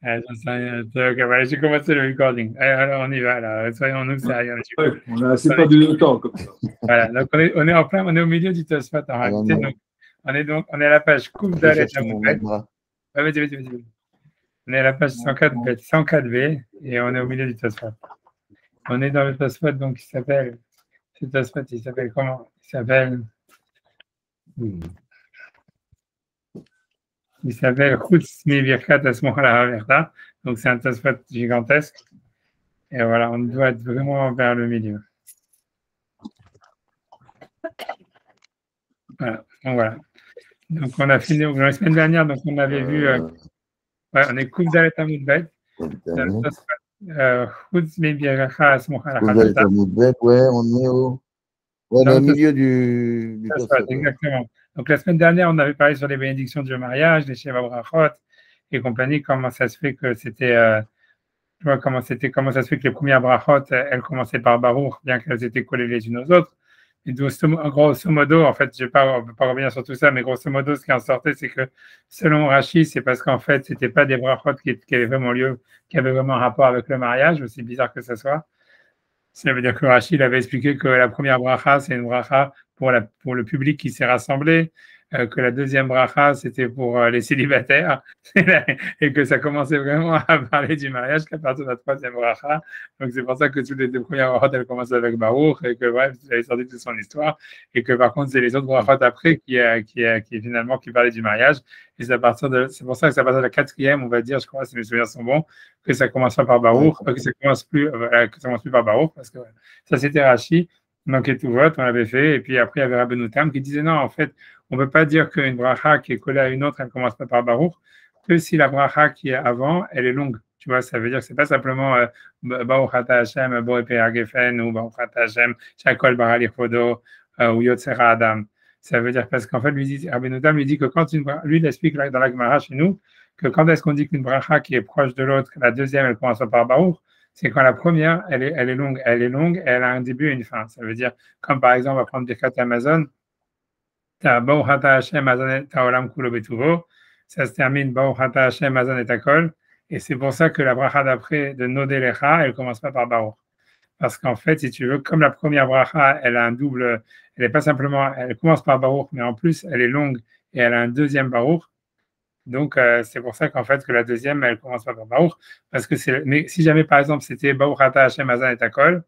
j'en sais rien. Ok, voilà, j'ai commencé le recording. Alors, on y va, là. Soyons-nous sérieux. Ouais, on a assez perdu de temps comme ça. Voilà, donc on est au milieu du Tosfot en Alors, réalité. Donc, on est à la page Kouf je Dalet cherche mon Amudbet. bras. Ouais, vas-y. On est à la page 104B et on est au milieu du Tosfot. On est dans le Tosfot, donc ce Tosfot, il s'appelle comment? Il s'appelle Chutz Mi Birkat Asmoch la Haverta. Donc, c'est un Tosfot gigantesque. Et voilà, on doit être vraiment vers le milieu. Voilà. Donc, on a fini la semaine dernière, donc on avait vu, on est Kouf Dalet Amudbet. Chutz Mi Birkat Asmoch la Haverta. Ouais, on est au milieu du Tosfot. Exactement. Donc, la semaine dernière, on avait parlé sur les bénédictions du mariage, les Sheva Brachot et compagnie, comment ça se fait que c'était. Tu vois comment ça se fait que les premières brachot, elles commençaient par Baruch, bien qu'elles étaient collées les unes aux autres. Et grosso modo, en fait, on ne peut pas revenir sur tout ça, mais grosso modo, ce qui en sortait, c'est que selon Rashi, c'est parce qu'en fait, c'était pas des brachot qui avaient vraiment lieu, qui avaient vraiment un rapport avec le mariage, aussi bizarre que ce soit. Ça veut dire que Rashi il avait expliqué que la première bracha, c'est une bracha pour le public qui s'est rassemblé, que la deuxième bracha, c'était pour les célibataires, et que ça commençait vraiment à parler du mariage qu'à partir de la troisième bracha. Donc c'est pour ça que toutes les deux premières brachot, elles commencent avec Baruch, et que bref, vous avez sorti toute son histoire, et que par contre, c'est les autres brachot après qui finalement qui parlaient du mariage. Et c'est pour ça que c'est à partir de la quatrième, on va dire, je crois, si mes souvenirs sont bons, que ça commence pas par Baruch, que ça commence plus par Baruch, parce que ça c'était Rashi, donc et tout vote, on l'avait fait, et puis après il y avait Rabbeinu Tam qui disait non, en fait, on ne peut pas dire qu'une bracha qui est collée à une autre, elle commence pas par Baruch, que si la bracha qui est avant, elle est longue. Tu vois, ça veut dire que c'est pas simplement Baruch Ata Hashem, Boré Gefen, ou Baruch Ata Hashem, Shakol Baral Yechodo, ou Yotzera Adam. Ça veut dire parce qu'en fait, Rabbeinu Tam lui dit que lui, il explique dans la Gemara chez nous, que quand est-ce qu'on dit qu'une bracha qui est proche de l'autre, la deuxième, elle commence par Baruch, c'est quand la première, elle est longue, elle a un début et une fin. Ça veut dire, comme par exemple, on va prendre Birkat Amazon, Baruch Ata Hashem Hazon Haolam Kulo Betuvo, ça se termine Baruch Ata Hashem Hazon et Akol, et c'est pour ça que la bracha d'après de Nodelecha, elle commence pas par Baruch. Parce qu'en fait, si tu veux, comme la première bracha, elle a un double, elle est pas simplement, elle commence par Baruch, mais en plus, elle est longue et elle a un deuxième Baruch. Donc, c'est pour ça qu'en fait, que la deuxième, elle commence pas par Baruch. Parce que mais si jamais, par exemple, c'était Baruch Ata Hashem Hazan et Akol,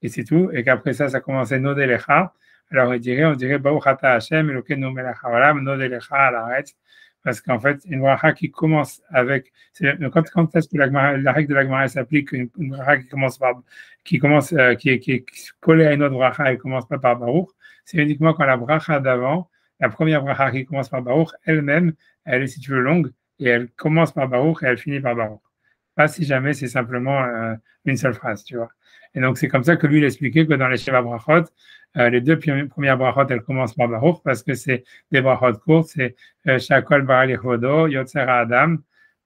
et c'est tout, et qu'après ça commençait Nodelecha, alors on dirait Baruch Ata Hashem Elokeinu melech haolam Nodelecha alaretz, parce qu'en fait, une bracha qui commence avec, quand est-ce que la règle de la Gemara s'applique, une bracha qui est collée à une autre bracha, elle commence pas par Baruch, c'est uniquement quand la bracha d'avant, la première bracha qui commence par Baruch, elle-même, elle est, si tu veux, longue, et elle commence par Baruch et elle finit par Baruch. Pas si jamais c'est simplement une seule phrase, tu vois. Et donc, c'est comme ça que lui, il expliquait que dans les Sheva Brachot, les deux premières brachot, elles commencent par Baruch parce que c'est des brachot courtes, c'est Shakol Baral Yechodo, Yotzera Adam.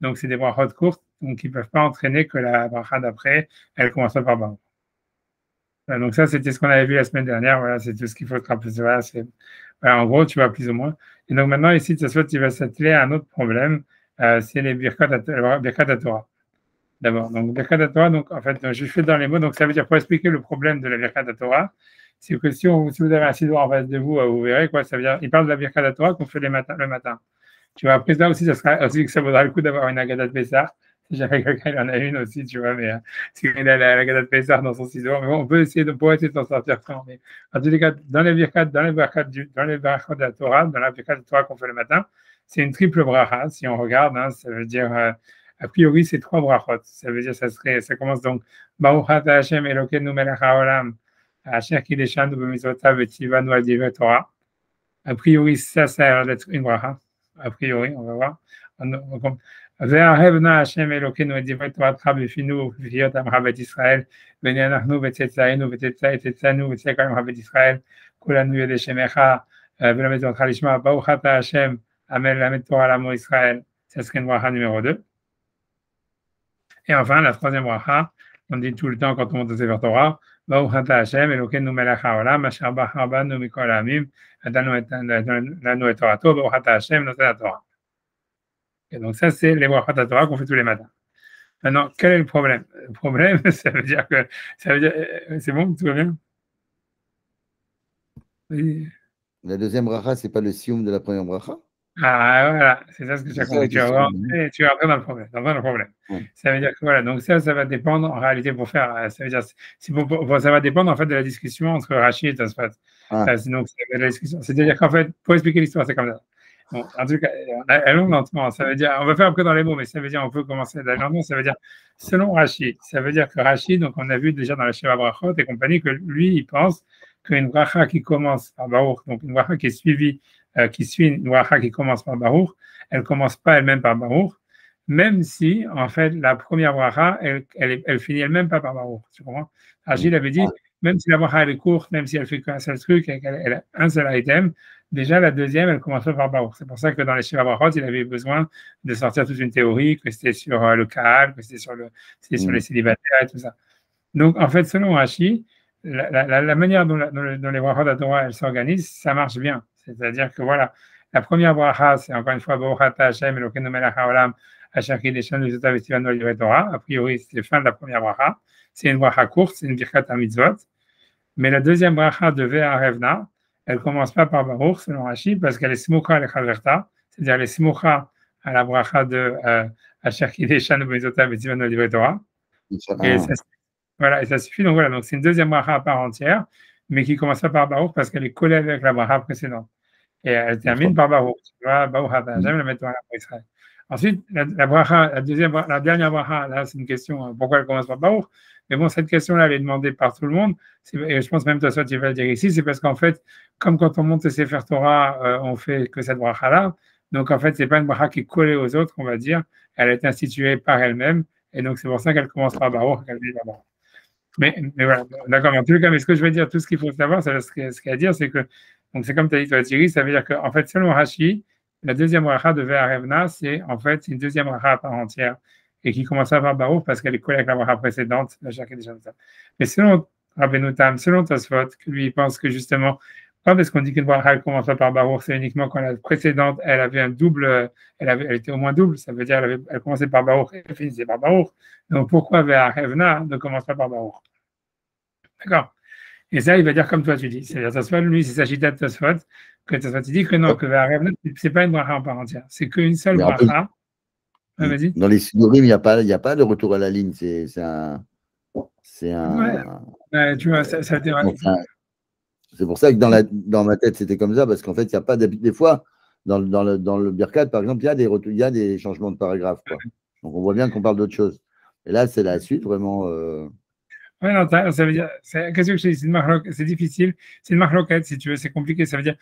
Donc, c'est des brachot courtes, donc ils ne peuvent pas entraîner que la bracha d'après, elle commence pas par Baruch. Donc, ça, c'était ce qu'on avait vu la semaine dernière. Voilà, c'est tout ce qu'il faut te rappeler. Voilà, en gros, tu vois, plus ou moins. Et donc, maintenant, ici, il va s'atteler à un autre problème, c'est les Birkat à Torah. D'abord, donc Birkat Torah, donc en fait, je fais dans les mots, donc ça veut dire pour expliquer le problème de la Birkat Torah, c'est que si vous avez un sidor en face de vous, vous verrez quoi, ça veut dire, il parle de la Birkat Torah qu'on fait le matin. Tu vois, après ça aussi, ça sera aussi que ça vaudra le coup d'avoir une Agadat Pessah, si jamais quelqu'un en a une aussi, tu vois, mais si il a la Agadat Pessah dans son sidor, mais bon, on peut essayer de s'en sortir sans, mais en tous les cas, dans les Birkat de la Torah, dans la Birkat Torah qu'on fait le matin, c'est une triple bracha, si on regarde, hein, ça veut dire a priori, c'est trois brachot. Ça veut dire, ça commence donc, Baruch Ata Hashem Elokeinu melech haolam, Asher kideshanu b'mitzvotav v'tzivanu al divrei Torah. A priori, ça a l'air d'être une bracha. A priori, on va voir. Ve'ahevna Hashem Elokeinu et divrei Toratcha b'finu v'fiyot amcha bet Israël, v'ne'anachnu v'tzetzaenu v'tetzanu v'tzekol amcha bet Israël, kulanu yodei shemecha, v'lamed zotcha lishma, Baruch Ata Hashem, Amen lamed Torah l'amo Israël. Ça serait une bracha numéro 2. Et enfin, la troisième bracha, on dit tout le temps quand on monte au Sefer Torah, Baruch Ata Hashem, Elokeinu melech haolam, asher bachar banu mikol ha'amim, natan et Torato, Baruch Ata Hashem, noten Torah. Et donc ça, c'est les brachot à Torah qu'on fait tous les matins. Maintenant, quel est le problème? Le problème, ça veut dire que, c'est bon, tout va bien? Oui. La deuxième bracha, c'est pas le sioum de la première bracha? Ah, voilà, c'est ça ce que tu C'est as ça la compris. question. Tu vas rentrer dans le problème, dans le problème. Ouais. Ça veut dire que voilà, donc ça va dépendre en réalité pour faire, ça veut dire, ça va dépendre en fait de la discussion entre Rachid et Tosfot. Ah, Donc, la discussion. C'est-à-dire qu'en fait, pour expliquer l'histoire, c'est comme ça. Bon, en tout cas, allons lentement. Ça veut dire, on va faire après dans les mots, mais ça veut dire, on peut commencer lentement. Ça veut dire, selon Rachid, ça veut dire que Rachid, donc on a vu déjà dans la Sheva Brachot et compagnie, que lui, il pense qu'une bracha qui commence par Baruch, donc une bracha qui est suivie, qui suit une bracha qui commence par Baruch, elle commence pas elle-même par Baruch, même si, en fait, la première bracha, elle finit elle-même pas par Baruch. Tu comprends? Rachid avait dit, même si la bracha elle est courte, même si elle fait qu'un seul truc, elle a un seul item, déjà la deuxième, elle commence par Baruch. C'est pour ça que dans les Shiva Brachot, il avait besoin de sortir toute une théorie, que c'était sur le Kaal, que c'était sur les célibataires et tout ça. Donc, en fait, selon Rashi, la manière dont les brachot de la Torah elles s'organisent, ça marche bien. C'est-à-dire que voilà, la première bracha, c'est encore une fois Baruch Ata Hashem Elokeinu melech haolam asher kideshanu v'zotav v'tzivanu livrei Torah. A priori, c'est la fin de la première bracha. C'est une bracha courte, c'est une birkat mitzvot. Mais la deuxième bracha de Ve'arevna, elle commence pas par Baruch, selon Rashi, parce qu'elle est smucha à l'Echaverta, c'est-à-dire elle est smucha à la bracha de asher kideshanu v'zotav v'tzivanu livrei Torah. Et ça, voilà, et ça suffit. Donc voilà, donc c'est une deuxième bracha à part entière, mais qui commence pas par Baruch parce qu'elle est collée avec la bracha précédente. Et elle termine par Baruch. Tu vois, Baruch jamais la mettre pour Israël. Ensuite, bracha, la dernière bracha, là, c'est une question, pourquoi elle commence par Baruch? Mais bon, cette question-là, elle est demandée par tout le monde. Et je pense même toi, tu vas le dire ici, c'est parce qu'en fait, comme quand on monte le Sefer Torah, on fait que cette bracha-là. Donc en fait, c'est pas une bracha qui est collée aux autres, on va dire. Elle est instituée par elle-même. Et donc c'est pour ça qu'elle commence par Baruch, qu'elle dit Baruch. Mais voilà, d'accord, en tout cas, mais ce que je veux dire, tout ce qu'il faut savoir, ce qu'il y a à dire, c'est que, donc c'est comme tu as dit, toi, Thierry, ça veut dire qu'en fait, selon Rashi, la deuxième bracha de Ve'arevna, c'est en fait une deuxième bracha à part entière, et qui commence par Baruch parce qu'elle est collée avec la bracha précédente, la Jacques déjà ça. Mais selon Rabbeinu Tam, selon Tosfot, que lui, il pense que justement, quand est-ce qu'on dit qu'une bracha elle commence par Baruch, c'est uniquement quand la précédente, elle avait un double, elle était au moins double, ça veut dire elle commençait par Baruch et elle finissait par Baruch. Donc pourquoi Ve'arevna ne commence pas par Baruch? D'accord. Et ça, il va dire comme toi, tu dis. C'est-à-dire, Tosfot, lui, c'est Sagitat Tosfot, que Tosfot, il dit que non, que Ve'arevna, c'est pas une bracha en part entière. C'est qu'une seule mais en plus, bracha. Ouais, vas-y. dans les sidorim, il y a pas de retour à la ligne. C'est un. C'est Ouais. un. Ouais, tu vois, ça C'est pour ça que dans ma tête, c'était comme ça, parce qu'en fait, il n'y a pas des fois, dans le Birkat, par exemple, il y a des changements de paragraphe, quoi. Donc, on voit bien qu'on parle d'autre chose. Et là, c'est la suite, vraiment. Ouais, non, ça veut dire, qu'est-ce que je dis, c'est difficile, c'est une marloquette, si tu veux, c'est compliqué. Ça veut dire,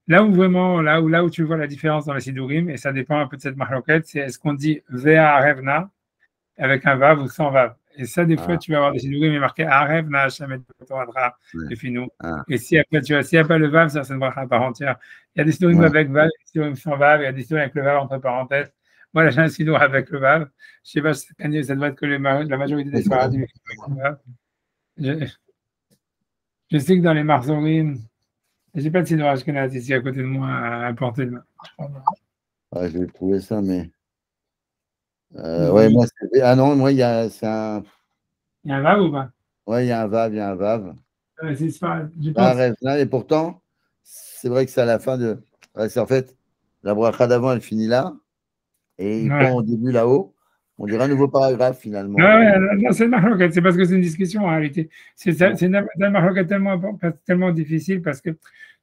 là où vraiment, là où tu vois la différence dans les Sidurim, et ça dépend un peu de cette marloquette, c'est est-ce qu'on dit Vea Arevna avec un Vav ou sans Vav. Et ça, des fois, tu vas avoir des Sidurim, mais marqué Arevna Hashem et Torah, et puis nous. Et si après, tu vois, s'il n'y a pas le Vav, ça, c'est une bracha à part entière. Il y a des Sidurim avec Vav, des Sidurim sans Vav, il y a des Sidurim avec le Vav entre parenthèses. Moi, là, j'ai un Sidur avec le Vav. Je sais pas, ça doit être que la majorité des Sfaradim avec le Vav. Je sais que dans les Marzorim, j'ai pas de Sidor Ashkenaz ici à côté de moi à portée de main. Je vais trouver ça, mais. Ouais, moi, ah non, moi, c'est un. Il y a un Vav ou pas? Ouais, il y a un Vav, il y a un Vav. C'est pas, je Un pense. rêve. Et pourtant, c'est vrai que c'est à la fin de. Ouais, c'est en fait, la bracha d'avant, elle finit là, et il Ouais. prend au début là-haut. On dirait un nouveau paragraphe, finalement. Non, c'est une marloquette, c'est parce que c'est une discussion en réalité. C'est une marloquette tellement difficile parce que,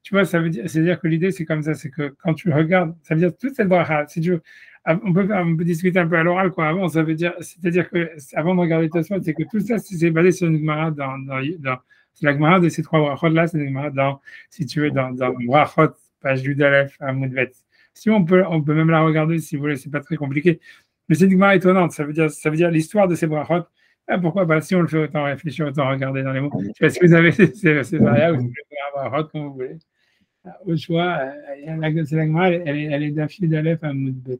tu vois, c'est-à-dire que l'idée, c'est comme ça, c'est que quand tu regardes, ça veut dire toute cette bracha, si tu veux, on peut discuter un peu à l'oral, quoi, avant, ça veut dire, c'est-à-dire que, avant de regarder ta c'est que tout ça, c'est basé sur une Gemara c'est la Gemara de ces trois brachot-là, c'est une Gemara si tu veux, dans brachot, page du Dalef, à Moudvet. Si on peut même la regarder, si vous voulez, c'est pas très compliqué. Mais c'est une Gemara étonnante, ça veut dire l'histoire de ces brachot. Ah, pourquoi pas, si on le fait, autant réfléchir, autant regarder dans les mots. Je sais pas si vous avez ces variables, vous voulez faire un brachot comme vous voulez. Au choix, c'est la Gemara, elle est d'Afid Aleph à Moudbet.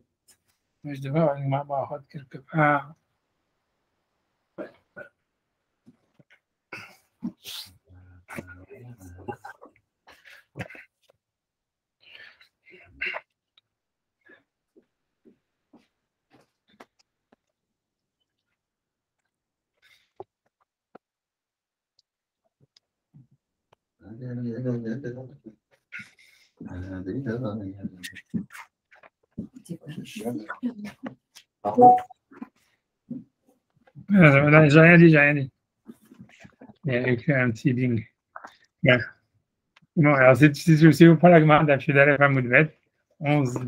Je devrais avoir une Gemara brachot quelque part. J'ai rien dit, j'ai rien dit. Il y a écrit un petit ding. Ouais. Bon, alors si vous prenez la Gemara d'Afyud Aleph à Moudvet, 11a,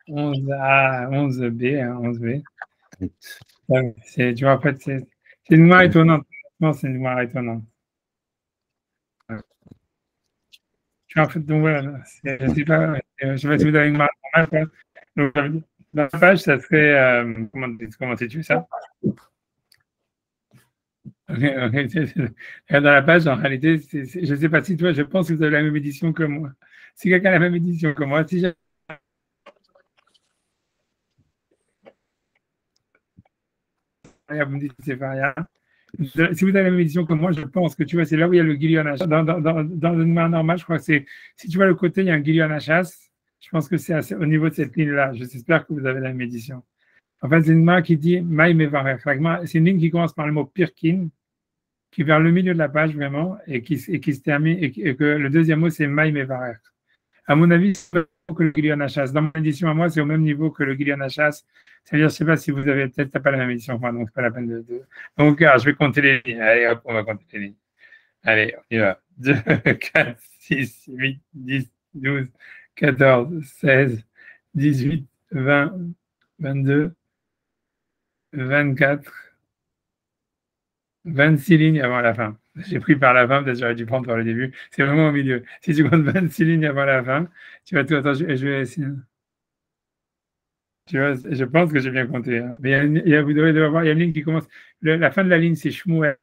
11b, hein, 11b. Donc, tu vois, en fait, c'est une Gemara étonnante. Non, c'est une Gemara étonnante. En fait, donc voilà, je ne sais pas si vous avez une Gemara normale. Donc, dans la page, ça serait, comment tu ça? Dans la page, en réalité, je ne sais pas si toi, je pense que vous avez la même édition que moi. Si quelqu'un a la même édition que moi, si vous me dites c'est pas rien. Si vous avez la même édition que moi, je pense que tu vois, c'est là où il y a le Gilion Hachas. Dans une main normale, je crois que c'est, si tu vois le côté, il y a un Gilion Hachas, je pense que c'est au niveau de cette ligne-là. J'espère que vous avez la même édition. En fait, c'est une main qui dit Maï Mevarech. C'est une ligne qui commence par le mot Pirkin, qui est vers le milieu de la page vraiment, et qui se termine, et que le deuxième mot, c'est Maï Mevarech. À mon avis, c'est pas que le Gilion Hachas. Dans mon édition à moi, c'est au même niveau que le Gilion Hachas. C'est-à-dire, je ne sais pas si vous avez, peut-être pas la même édition que moi, donc c'est pas la peine de... Donc, je vais compter les lignes. Allez, hop, on va compter les lignes. Allez, on y va. 2, 4, 6, 8, 10, 12, 14, 16, 18, 20, 22, 24, 26 lignes avant la fin. J'ai pris par la fin, peut-être j'aurais dû prendre par le début. C'est vraiment au milieu. Si tu comptes 26 lignes avant la fin, tu vas tout... Attends, je vais essayer. Tu vois, je pense que j'ai bien compté. Hein. Mais vous devez voir, il y a une ligne qui commence. La fin de la ligne, c'est Shmuel.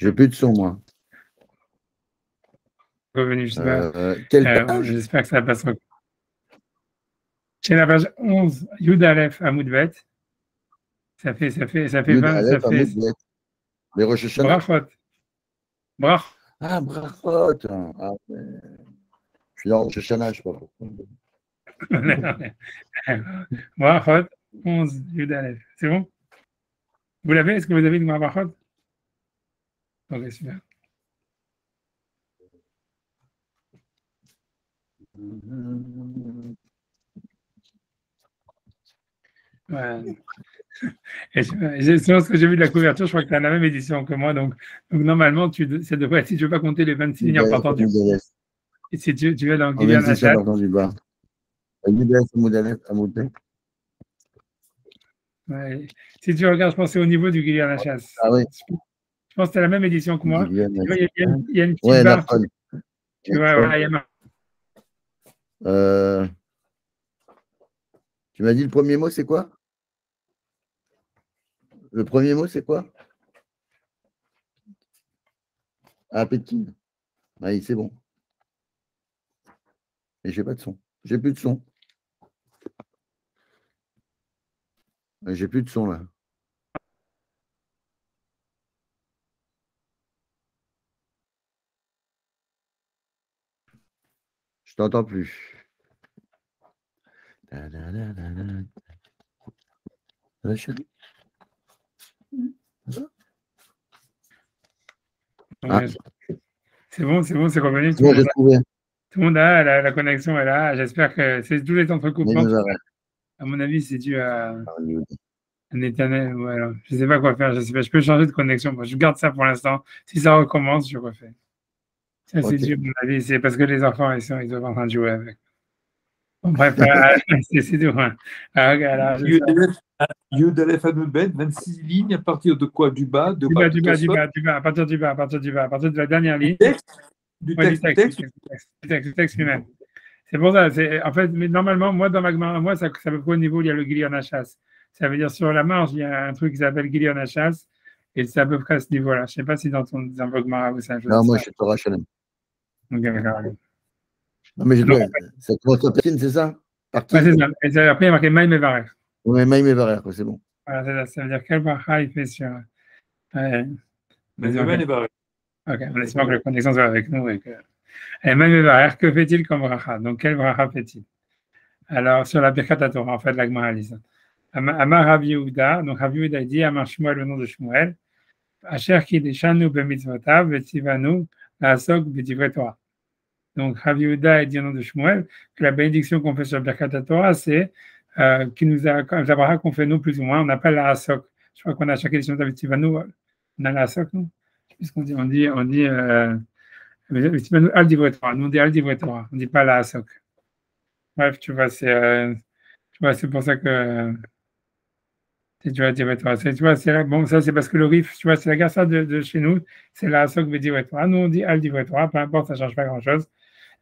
J'ai plus de son, moi. Revenu, je sais pas. Quelle page j'espère que ça passe. C'est la page 11, Yud Aleph à Moudvet. Ça fait 20. Ça fait... Les Rosh Hashanah. Brachot. Ah, Brachot. Ah, mais... Je suis dans Rosh Hashanah, je ne sais pas pourquoi. Brachot, 11, Yud Aleph. C'est bon? Vous l'avez? Est-ce que vous avez une Brachot? Ok, super. Ouais. Et selon ce que j'ai vu de la couverture, je crois que tu as la même édition que moi. Donc normalement, ça devrait être, si tu ne veux pas compter les 26 lignes en partant du bas. Et si tu es dans Gilion Hachas. Ouais. Si tu regardes, je pense que c'est au niveau du Gilion Hachas. Ah oui. Je pense que tu as la même édition que moi. Tu vois, il y a une petite ouais, barre. Tu vois, voilà, il y a tu m'as dit le premier mot, c'est quoi? Le premier mot, c'est quoi? Ah, Pékin. Oui, c'est bon. Et j'ai pas de son. J'ai plus de son. J'ai plus de son là. Je t'entends plus. Ah. C'est bon, c'est revenu. Tout le monde a la connexion est là. J'espère que c'est tous les entrecoupements. À mon avis, c'est dû à un éternel. Voilà. Je ne sais pas quoi faire. Je peux changer de connexion. Moi, je garde ça pour l'instant. Si ça recommence, je refais. Ça, c'est dû, à mon avis. C'est parce que les enfants, ils doivent en train de jouer avec. Bon, bref, c'est tout. Yud Aleph Amud-Bet, 26 lignes à partir de quoi? Du bas, du bas, à partir du bas, à partir de la dernière ligne. Du texte lui-même. C'est pour ça. En fait, mais normalement, moi, dans moi, ça veut pas au niveau, il y a le Gilion Hachas. Ça veut dire sur la marge, il y a un truc qui s'appelle Gilion Hachas, et c'est à peu près à ce niveau-là. Je ne sais pas si dans votre Gemara, vous savez. Non, moi, je suis Torah Shalem. Ok, d'accord. Non, mais je dois. Ça commence au platine, c'est ça? Par qui? Ouais, c'est ça. Et après, il y a marqué Maïm et Varer. Oui, Maïm et Varer, c'est bon. Voilà, ça veut dire quel bracha il fait sur. Ouais, Mais ok, demain, il va. ok, on espère que la connexion soit avec nous. Et Maïm et Varer, que fait-il comme bracha? Donc, quel bracha fait-il? Alors, sur la Birkat Torah, en fait, la Gemara lit ça. Amar Rabbi Yehuda, donc Rabbi Yehuda dit Amar Shmuel, le nom de Shmuel, Asher Kideshanu b'mitzvotav v'tzivanu la'asok b'divrei Torah. Donc Rabbi Yehuda dit au nom de Shmuel que la bénédiction qu'on fait sur Birkat Torah, c'est qui nous a, la bracha qu'on fait nous plus ou moins, on n'a pas la'asok. Je crois qu'on a chaque édition v'tzivanu, on a la'asok, non? Qu'est-ce qu'on dit? On dit v'tzivanu al divrei Torah. Nous on dit al divrei Torah, on ne dit pas la'asok. Bref, tu vois, c'est pour ça que tu vois, tu vois, c'est là, bon, ça c'est parce que le rif, tu vois, c'est la garça de chez nous, c'est la sok Torah. Nous on dit al Torah, peu importe, ça ne change pas grand-chose.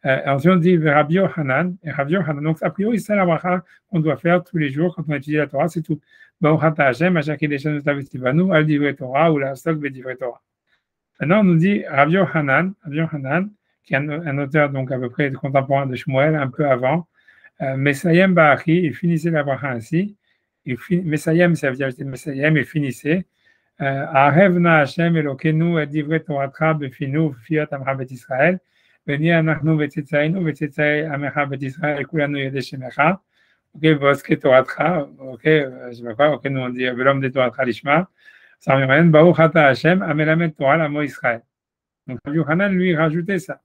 Ensuite on dit Rabbi Yochanan, et Rabbi Yochanan. Donc a priori, c'est la bracha qu'on doit faire tous les jours quand on étudie la Torah, c'est tout. Baruch ata Hashem, asher kideshanu v'tzivanu al Torah ou la sok Torah. Maintenant on nous dit Rabbi Yochanan, qui est un auteur donc à peu près contemporain de Shmuel, un peu avant. Messayem Ba'achi, il finissait la bracha ainsi. Messayem, ça veut dire Messayem, il finissait. Arevna Hashem Elokenu et divrei Toratra befinu fiat amcha bet Israël. Veni anachnu vetzitzainu vetzitzai amecha bet Israël kulanu yedei shemecha. Ok, voske Toratra. Ok, je sais pas quoi. Ok, nous on dit velom de Toratra lishma. Ça revient rien. Baruch ata Hashem amelamed Torah l'amo Israël. Donc Yochanan lui rajoutait ça.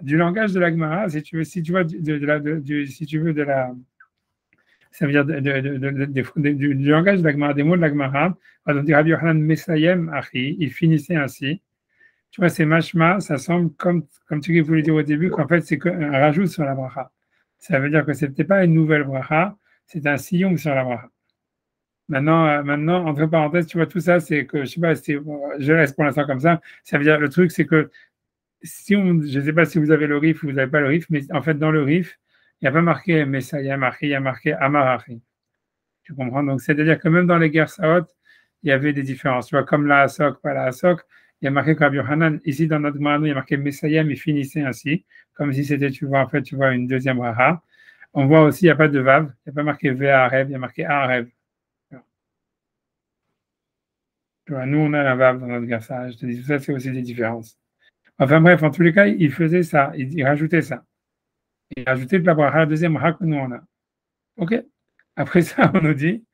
Du langage de la Gemara, si tu veux, si tu veux de la, ça veut dire du langage de la Gemara, des mots de la Gemara, on dit Rabbi Yochanan Mesayem Achi, il finissait ainsi. Tu vois, c'est mashma, ça semble comme tu voulais dire au début, qu'en fait c'est un rajout sur la bracha. Ça veut dire que ce n'était pas une nouvelle bracha, c'est un sillon sur la bracha. Maintenant, entre parenthèses, tu vois, tout ça, c'est que, je sais pas, je laisse pour l'instant comme ça. Ça veut dire, le truc, c'est que je ne sais pas si vous avez le rif ou vous n'avez pas le rif, mais en fait, dans le rif, il n'y a pas marqué Messayem Achi, il y a marqué Amar Achi. Tu comprends? Donc, c'est-à-dire que même dans les guerres Saot, il y avait des différences. Tu vois, comme la Asok, pas la Asok, il y a marqué Rabbi Yochanan. Ici, dans notre Gemara, il y a marqué Messayem, il finissait ainsi, comme si c'était, tu vois, en fait, tu vois, une deuxième bracha. On voit aussi, il n'y a pas de Vav, il n'y a pas marqué Ve'arev, il y a marqué Arev. Tu vois, nous, on a la Vav dans notre Gersa. Je te dis, tout ça, c'est aussi des différences. Enfin bref, en tous les cas, il faisait ça, il rajoutait ça. Il rajoutait la bracha, la deuxième bracha que nous on a. Ok. Après ça, on nous dit,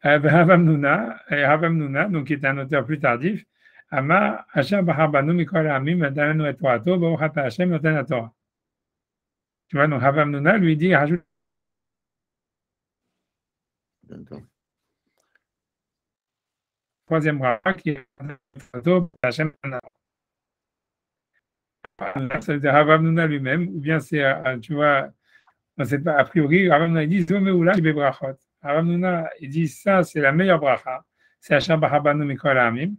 Havam Nuna, donc qui est un auteur plus tardif, Ama Asher Bahabanu Mikol Amim Adanu et Torato, Baruch Hashem Noten Torah. Tu vois, donc Havam Nuna lui dit, rajoute. Troisième bracha qui est Torato, Hashem ça veut dire Havam Nuna lui-même, ou bien c'est, tu vois, on ne sait pas, a priori, Havam Nuna, il dit Zomeoula Ibe Brachot. Havam Nuna, il dit ça, c'est la meilleure bracha, c'est Asher Bahabanu Mikol Amim.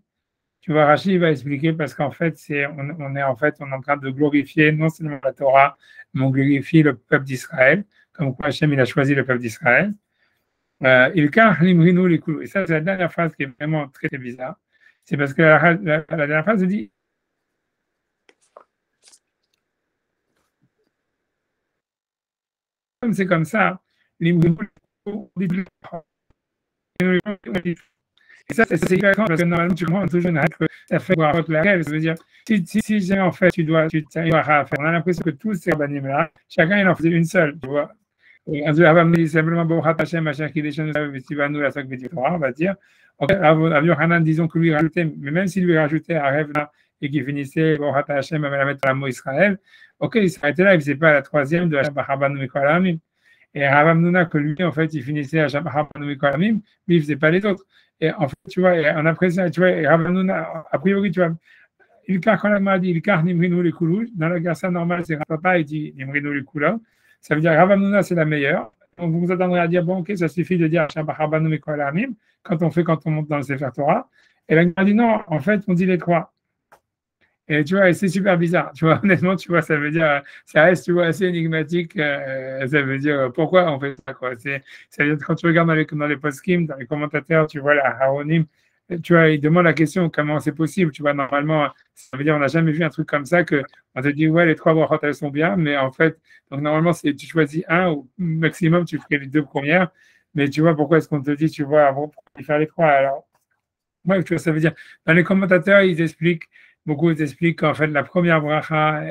Tu vois, Rashi va expliquer parce qu'en fait, on est en train de glorifier non seulement la Torah, mais on glorifie le peuple d'Israël, comme quoi Hachem il a choisi le peuple d'Israël. Et ça, c'est la dernière phrase qui est vraiment très, très bizarre. C'est parce que la dernière phrase dit comme c'est comme ça, et ça, c'est intéressant parce que normalement, tu comprends toujours que ça fait voir la règle. Ça veut dire, si jamais en fait, tu dois faire, on a l'impression que tous ces rabbanim-là, chacun il en faisait une seule, tu vois. Et simplement, on va dire, Rabbi Yochanan, disons que lui rajoutait, mais même s'il lui rajoutait à Revna et qu'il finissait, Israël, ok, il s'arrêtait là, il ne faisait pas la troisième de Hashem Bachabanu Mikol Amim. Et Rav Nuna, que lui, en fait, il finissait à Hashem Bachabanu Mikol Amim, mais il ne faisait pas les autres. Et en fait, tu vois, on apprécie, tu vois, Rav Nuna, a priori, tu vois, quand la m'a dit, il car Nimrinu les Koulouj, dans la garça normale, c'est Papa, il dit Nimrinu les Koulouj. Ça veut dire Rav Nuna, c'est la meilleure. Donc, vous vous attendrez à dire, bon, ok, ça suffit de dire Hashem Bachabanu Mikol Amim, quand on monte dans le Sefer Torah. Et là, il m'a dit, non, en fait, on dit les trois. Et tu vois, c'est super bizarre. Tu vois, honnêtement, tu vois, ça veut dire, ça reste, tu vois, assez énigmatique. Ça veut dire, pourquoi on fait ça, quoi. Ça veut dire, quand tu regardes dans les post-kim, dans les commentateurs, tu vois, la Haronim, tu vois, il demande la question comment c'est possible. Tu vois, normalement, ça veut dire on n'a jamais vu un truc comme ça que on te dit ouais, les trois brachot elles sont bien, mais en fait, donc normalement, c'est tu choisis un ou maximum tu ferais les deux premières. Mais tu vois, pourquoi est-ce qu'on te dit, tu vois, avant, il faire les trois? Alors, ouais, tu vois, ça veut dire, dans les commentateurs, beaucoup ils expliquent qu'en fait, la première bracha,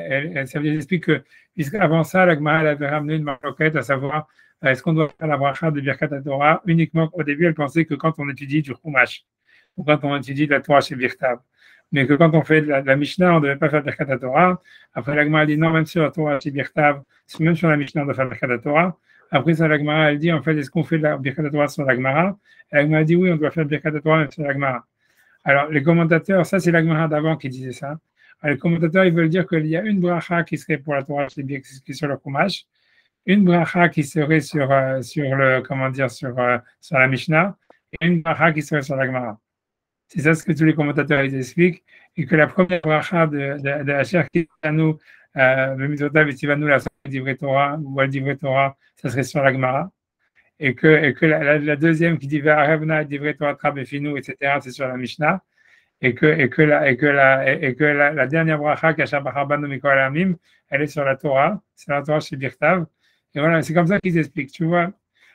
ça veut dire, ils expliquent que, puisqu'avant ça, la Gemara elle avait ramené une marloquette, à savoir, est-ce qu'on doit faire la bracha de Birkat Torah uniquement au début, elle pensait que quand on étudie du Chumash, ou quand on étudie de la Torah chez Birtav, mais que quand on fait de la Mishnah, on ne devait pas faire Birkat Torah. Après, la Gemara dit non, même sur la Torah chez Birtav, même sur la Mishnah, on doit faire Birkat Torah. Après ça, la Gemara, elle dit, en fait, est-ce qu'on fait de la Birkat Torah sur la Gemara? Et la Gemara dit oui, on doit faire Birkat Torah même sur la Gemara. Alors, les commentateurs, ça c'est la Gemara d'avant qui disait ça. Alors, les commentateurs, ils veulent dire qu'il y a une bracha qui serait pour la Torah qui est sur le Chumash, une bracha qui serait sur le, comment dire, sur la Mishnah, et une bracha qui serait sur la Gemara. C'est ça ce que tous les commentateurs ils expliquent, et que la première bracha de Asher Kitanu, Bemizotav et Tivanu, la Divrei Torah, ou al Divrei Torah, ça serait sur la Gemara. Et que la deuxième qui dit Ve'arevna Divrei Torah Trabefinu, etc., c'est sur la Mishnah, et que la dernière bracha, Kasher Bachabanu Mikol Amim, elle est sur la Torah, c'est la Torah chez Birtav. Et voilà, c'est comme ça qu'ils expliquent, tu vois.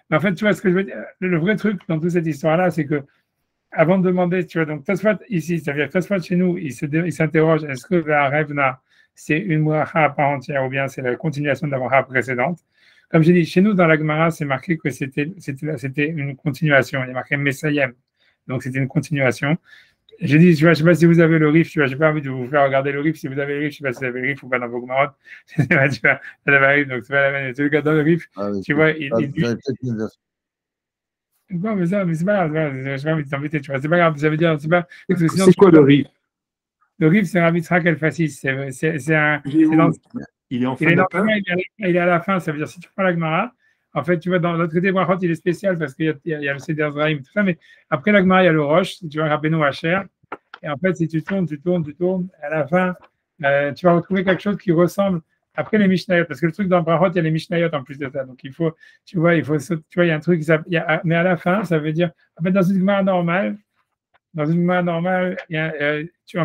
Mais en fait, tu vois ce que je veux dire, le vrai truc dans toute cette histoire-là, c'est que avant de demander, tu vois, donc Tosfot ici, ça veut dire Tosfot chez nous, il s'interroge, est-ce que Ve'arevna, c'est une bracha à part entière, ou bien c'est la continuation de la bracha précédente? Comme j'ai dit, chez nous, dans la Gemara, c'est marqué que c'était une continuation. Il y a marqué Messayem. Donc, c'était une continuation. J'ai dit, je ne sais pas si vous avez le RIF, tu vois, je n'ai pas envie de vous faire regarder le RIF. Si vous avez le RIF, je ne sais pas si vous avez le RIF ou pas dans vos Gemarot. Tu vois, ça va RIF, donc c'est pas la peine. Tu regardes dans le RIF, tu vois, il dit. Bon, mais c'est pas grave, je n'ai pas envie de t'embêter, tu vois, c'est pas grave, ça veut dire, c'est pas. C'est quoi le RIF? Le RIF, c'est Rabbi Tzrak El-Fassis. C'est un. Il est en fin de page. Il est à la fin, ça veut dire si tu prends la Gemara, en fait, tu vois, dans l'autre côté, Brachot, il est spécial parce qu'il y a le Seder Zraïm, tout ça, mais après la Gemara, il y a le Roche, tu vois, Rabbeinu Hacher, et en fait, si tu tournes, à la fin, tu vas retrouver quelque chose qui ressemble, après les Mishnayot, parce que le truc dans Brachot, il y a les Mishnayot en plus de ça, donc il faut, tu vois, il y a un truc, mais à la fin, ça veut dire, en fait, dans une Gemara normale, en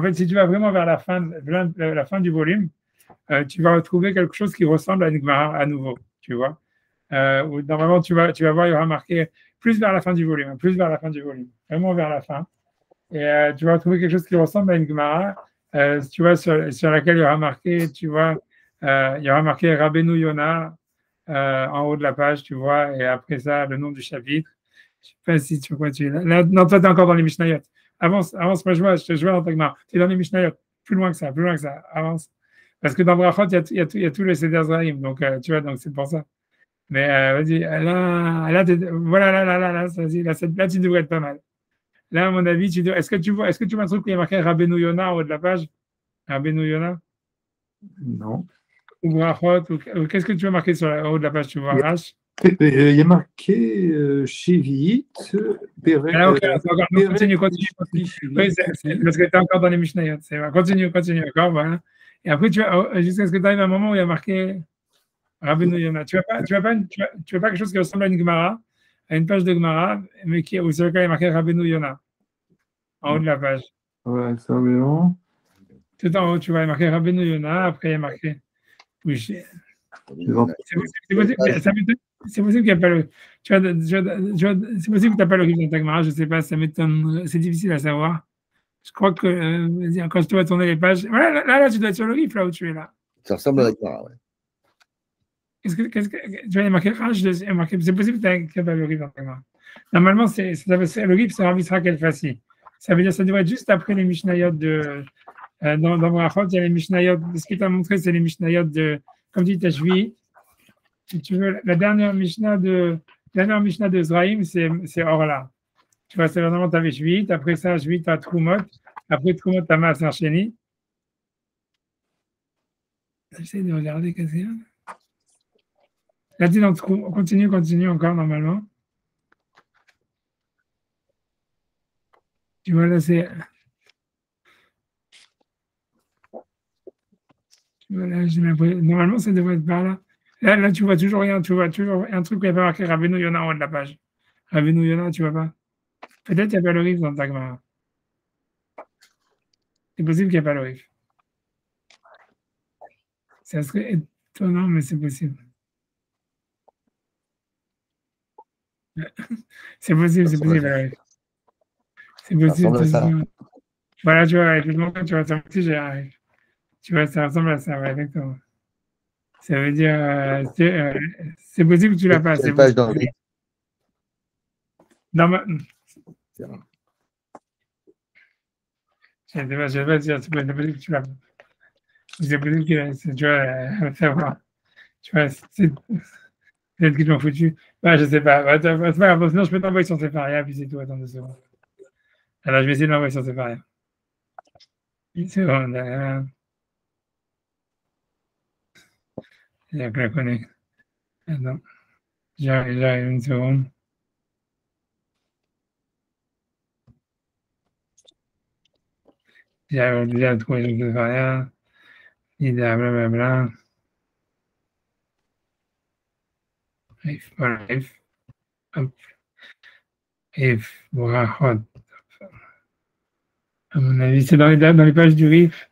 fait, si tu vas vraiment vers la fin du volume, tu vas retrouver quelque chose qui ressemble à une Gemara à nouveau, tu vois. Où normalement, tu vas voir, il y aura marqué plus vers la fin du volume, vraiment vers la fin. Et tu vas retrouver quelque chose qui ressemble à une Gemara, tu vois, sur laquelle il y aura marqué, tu vois, il y aura marqué Rabbeinu Yona en haut de la page, tu vois, et après ça, le nom du chapitre. Je ne sais pas si tu vois, non, toi, tu es encore dans les Mishnayot. Avance, moi, je te vois dans ta Gemara. Tu es dans les Mishnayot, plus loin que ça, avance. Parce que dans Brachot, il y a tout le Seder Zraïm, donc tu vois, donc c'est pour ça. Mais vas-y, là, voilà, là, là, tu devrais être pas mal. Là, à mon avis, est-ce que tu vois un truc où il y a marqué Rabbeinu Yona en haut de la page? Rabbeinu Yona? Non. Ou Brachot, ou qu'est-ce que tu veux marquer en haut de la page? Tu vois H? Il y a marqué Shevit, continue. Oui, parce que tu es encore dans les Mishnayot. Continue, encore, voilà. Et après, jusqu'à ce que tu arrives à un moment où il y a marqué Rabbeinu Yona. Tu veux pas quelque chose qui ressemble à une Gemara, à une page de Gemara, mais sur lequel il y a marqué Rabbeinu Yona, en haut de la page. Ouais, ça va. Tout en haut, tu vois, il y a marqué Rabbeinu Yona, après il y a marqué. Oui, c'est possible qu'il n'y a pas le. C'est possible que tu n'as pas le RIF dans ta Gemara, je ne sais pas, ça m'étonne, c'est difficile à savoir. Je crois que quand tu vas tourner les pages. Voilà, là, tu dois être sur le RIF, là où tu es là. Ça ressemble à la Gemara, ouais. Tu vois, il y a marqué H, c'est possible que tu n'as pas le RIF dans ta Gemara. Normalement, le RIF, c'est Rabbi Tzrak El-Fassi. Ça veut dire que ça devrait être juste après les Mishnayot dans Brachot, il y a les Mishnayot. Ce qu'il t'a montré, c'est les Mishnayot comme tu dis, Tashvi. Si tu veux, la dernière Mishnah de Zraïm, c'est Orla. Tu vois, c'est vraiment, tu avais Shvit, après ça, Shvit, tu as Trumot, après Trumot, tu as Maaser Sheni. J'essaie de regarder qu'est-ce qu'il y a. Là, tu continue encore normalement. Tu vois, là, c'est. Voilà, normalement, ça devrait être par là. Là, tu vois toujours rien. Tu vois toujours un truc qui n'est pas marqué Rabbeinu Yona en haut de la page. Rabbeinu Yona, tu vois pas. Peut-être qu'il n'y a pas le RIF dans ta Gemara. C'est possible qu'il n'y ait pas le RIF. Ça serait étonnant, mais c'est possible. C'est possible, c'est possible. C'est possible. Voilà, tu vois, avec le nom, tu vois, ça aussi, j'ai un RIF. Tu vois, ça ressemble à ça, ouais, exactement. Ça veut dire, c'est possible que tu l'as pas. Quelle page dans le RIF? Non, je ne vais pas dire, c'est possible que tu l'as pas. C'est possible que tu vas savoir. Tu vois, peut-être qu'ils l'ont foutu. Bah, je sais pas. Bah, c'est pas grave, sinon je peux t'envoyer sur Sefaria, puis c'est tout. Attends 2 secondes. Alors, je vais essayer de l'envoyer sur Sefaria. Une seconde. Il y a que la connecte. Attends. J'arrive une seconde. J'arrive déjà à trouver sur Sefaria. Idéal, blablabla. Voilà, hop. Brachot. À mon avis, c'est dans les pages du RIF.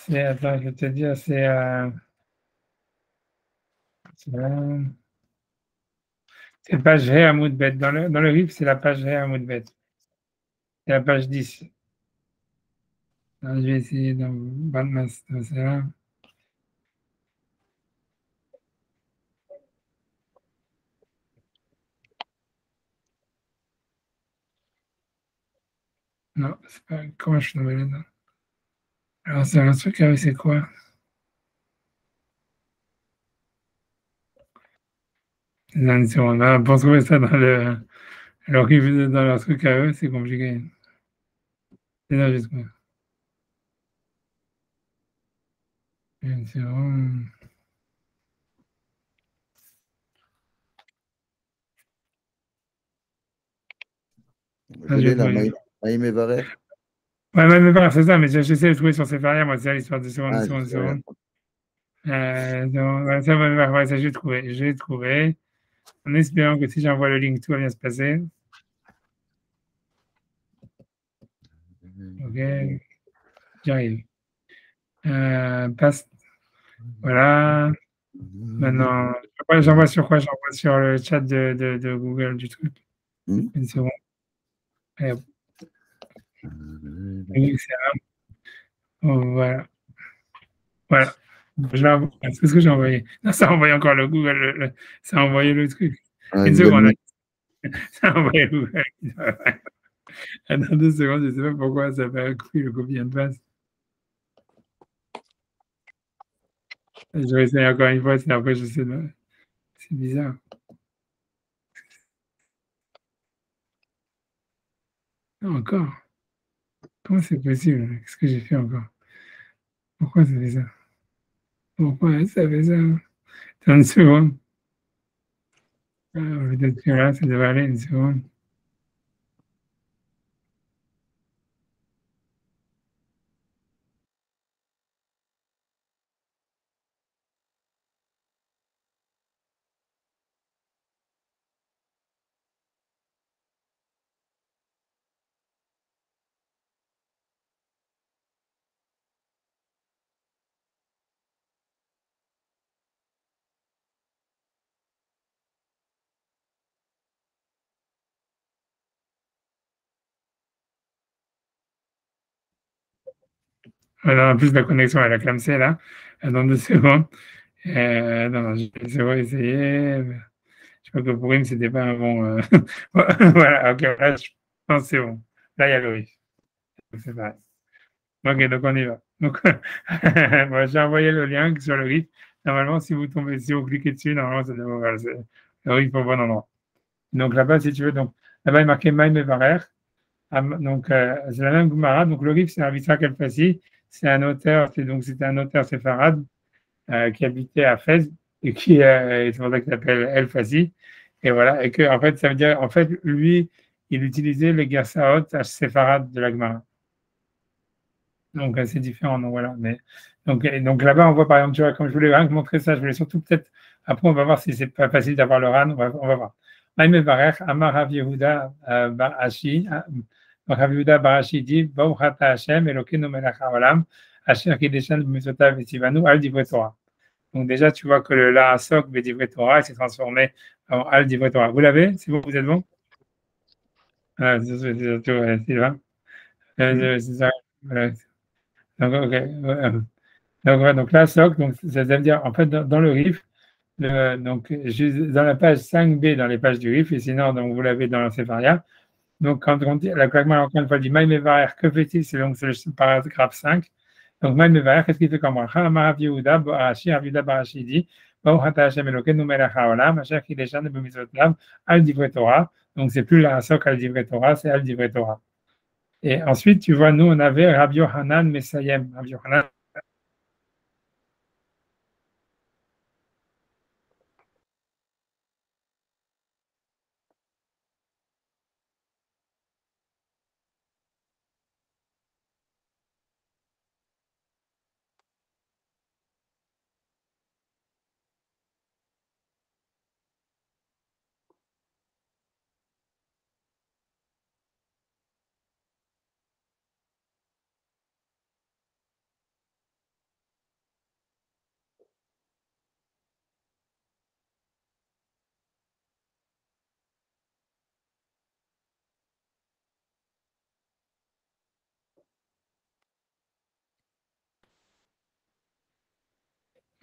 Attends, je vais te dire, c'est page Hé Amoudbet. Dans le RIF, c'est la page Hé Amoudbet. C'est la page 10. Alors, je vais essayer dans Bandmas, c'est là. Non, c'est pas. Comment je suis tombé là-dedans? Alors, c'est un truc avec c'est quoi? Dans une seconde. Alors, pour trouver ça dans le RIF, dans leur truc à eux, c'est compliqué. C'est là, j'ai trouvé. Une seconde. Je l'ai là, Maïm et Varer. Ouais, mais voilà, c'est ça, mais j'essaie de trouver sur Sefaria, moi, c'est l'histoire de seconde, seconde. Donc, ça, j'ai trouvé. En espérant que si j'envoie le link, tout va bien se passer. Ok, j'arrive. Passe. Voilà. Maintenant, j'envoie sur quoi? J'envoie sur le chat de Google du truc. Une seconde. Allez, hop. Voilà. Voilà. C'est ce que j'ai envoyé. Non, ça a envoyé encore le Google. Ça a envoyé le truc. Une seconde. Ça a envoyé le Google. Attends 2 secondes, je ne sais pas pourquoi ça n'a pas pris le combien de passe. Je vais essayer encore une fois, sinon après je sais pas. C'est bizarre. Non, encore. Comment c'est possible? Qu'est-ce que j'ai fait encore? Pourquoi ça fait ça? Pourquoi ça fait ça? Attends une seconde. Peut-être que là, ça devrait aller une seconde. Alors, en plus, la connexion à la clamsée, là. Attends 2 secondes. Non, je vais essayer. Je crois que pour Rim, c'était pas un bon. Voilà, ok, là, je pense que c'est bon. Là, il y a Loïc. C'est pareil. Ok, donc on y va. Donc, bon, j'ai envoyé le lien sur le RIF. Normalement, si vous cliquez dessus, normalement, ça devrait voir le RIF au bon endroit. Donc là-bas, si tu veux, donc là-bas, il est marqué Maïm et Varer. Donc, c'est la même Goumara. Donc, le RIF, c'est un Yitzhak El-Fassi. C'est un auteur, c'était un auteur séfarade qui habitait à Fès et c'est pour ça qu'il s'appelle El-Fassi. Et voilà, et que, en fait, ça veut dire, en fait, lui, il utilisait les Gersaot séfarades de la Gemara. Donc, c'est différent. Donc, voilà. Donc là-bas, on voit, par exemple, tu vois, comme je voulais rien que montrer ça, je voulais surtout peut-être, après, on va voir si c'est pas facile d'avoir le RAN, on va voir. Maïm Barer, Amar Rav Yehuda Bar Ashi, Donc, Rabbi Yehuda Barashi dit, Baruch ata Hashem, Elokeinu melech haolam, asher kideshan b'mitzvotav v'tzivanu al divrei Torah. Donc déjà, tu vois que le la sok b'divrei Torah s'est transformé en al divrei Torah. Vous l'avez? Si vous êtes bon? C'est surtout Sylvain. C'est ça. Voilà. Donc, ok. Donc, ouais, donc la SOC, donc, ça veut dire, en fait, dans le RIF, donc, juste dans la page 5b, dans les pages du RIF, et sinon, donc, vous l'avez dans le Sefaria. Donc, quand on dit, la Klagman, encore une fois, dit Maïmevarer, que fait-il? C'est donc c'est le paragraphe 5. Donc, Maïmevarer, qu'est-ce qu'il fait comme bracha? Amar Yehuda, Barashi, Yehuda Barashi dit, Baruch ata Hashem Elokeinu melech haolam, asher kideshan b'mitzvotav al divrei Torah. Donc, c'est plus la SOC al divrei Torah, c'est al divrei Torah. Et ensuite, tu vois, nous, on avait Rabbi Yohanan Mesayem. Rabbi Yohanan.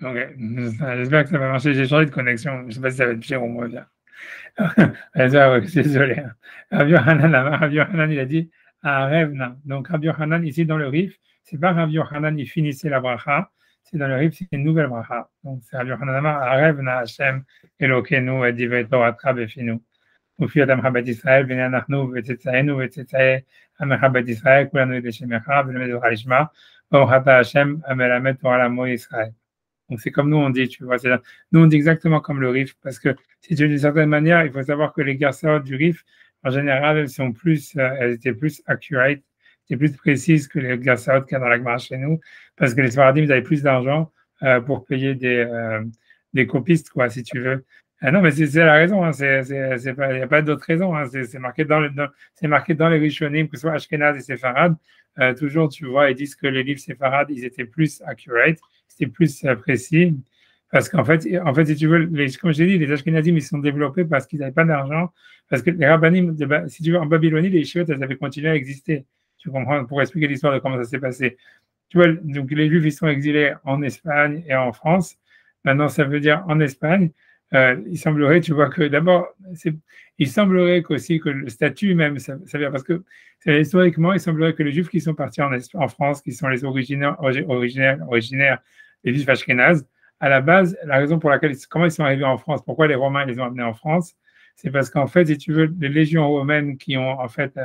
Ok, j'espère que ça va marcher. J'ai changé de connexion. Je ne sais pas si ça va être pire ou moins bien. Désolé. Rabbi Yohanan, il a dit Arevna. Donc, Rabbi Yohanan, ici dans le Rif, c'est pas Rabbi Yohanan, il finissait la bracha. C'est dans le Rif, c'est une nouvelle bracha. Donc, c'est Rabbi Yohanan, Arevna Hashem, Elokeinu, et Divrei Toratcha Befinu. Ufi Adam Chabad Israël, Bnei Anachnu, Vetetzaenu, Vetetzae, Am Chabad Israël, Kulanu Yedeshemecha, V'lemed Torah Baruch ata Hashem, Amelamed Torah Lamo Israël. Donc, c'est comme nous, on dit, tu vois. Nous, on dit exactement comme le RIF, parce que si tu veux d'une certaine manière, il faut savoir que les garçons du RIF, en général, elles étaient plus accurate, étaient plus précises que les garçons qu'il y a dans la Gemara chez nous, parce que les Sfaradim, ils avaient plus d'argent pour payer des copistes, quoi, si tu veux. Non, mais c'est la raison, hein, il n'y a pas d'autre raison, hein, c'est marqué c'est marqué dans les Rishonim, que ce soit Ashkenaz et Séfarad, toujours, tu vois, ils disent que les livres Séfarad, ils étaient plus accurate, c'était plus précis, parce qu'en fait, si tu veux, comme je l'ai dit, les Ashkenazim, ils se sont développés parce qu'ils n'avaient pas d'argent, parce que les Rabbanim, si tu veux, en Babylonie, les Yeshivot, elles avaient continué à exister. Tu comprends, pour expliquer l'histoire de comment ça s'est passé. Tu vois, donc les Juifs, ils sont exilés en Espagne et en France. Maintenant, ça veut dire en Espagne, il semblerait, tu vois, que d'abord, il semblerait qu'aussi que le statut même, ça vient parce que historiquement, il semblerait que les Juifs qui sont partis en France, qui sont les originaires des Juifs ashkénazes, à la base, la raison pour laquelle, comment ils sont arrivés en France, pourquoi les Romains les ont amenés en France, c'est parce qu'en fait, si tu veux, les légions romaines qui ont en fait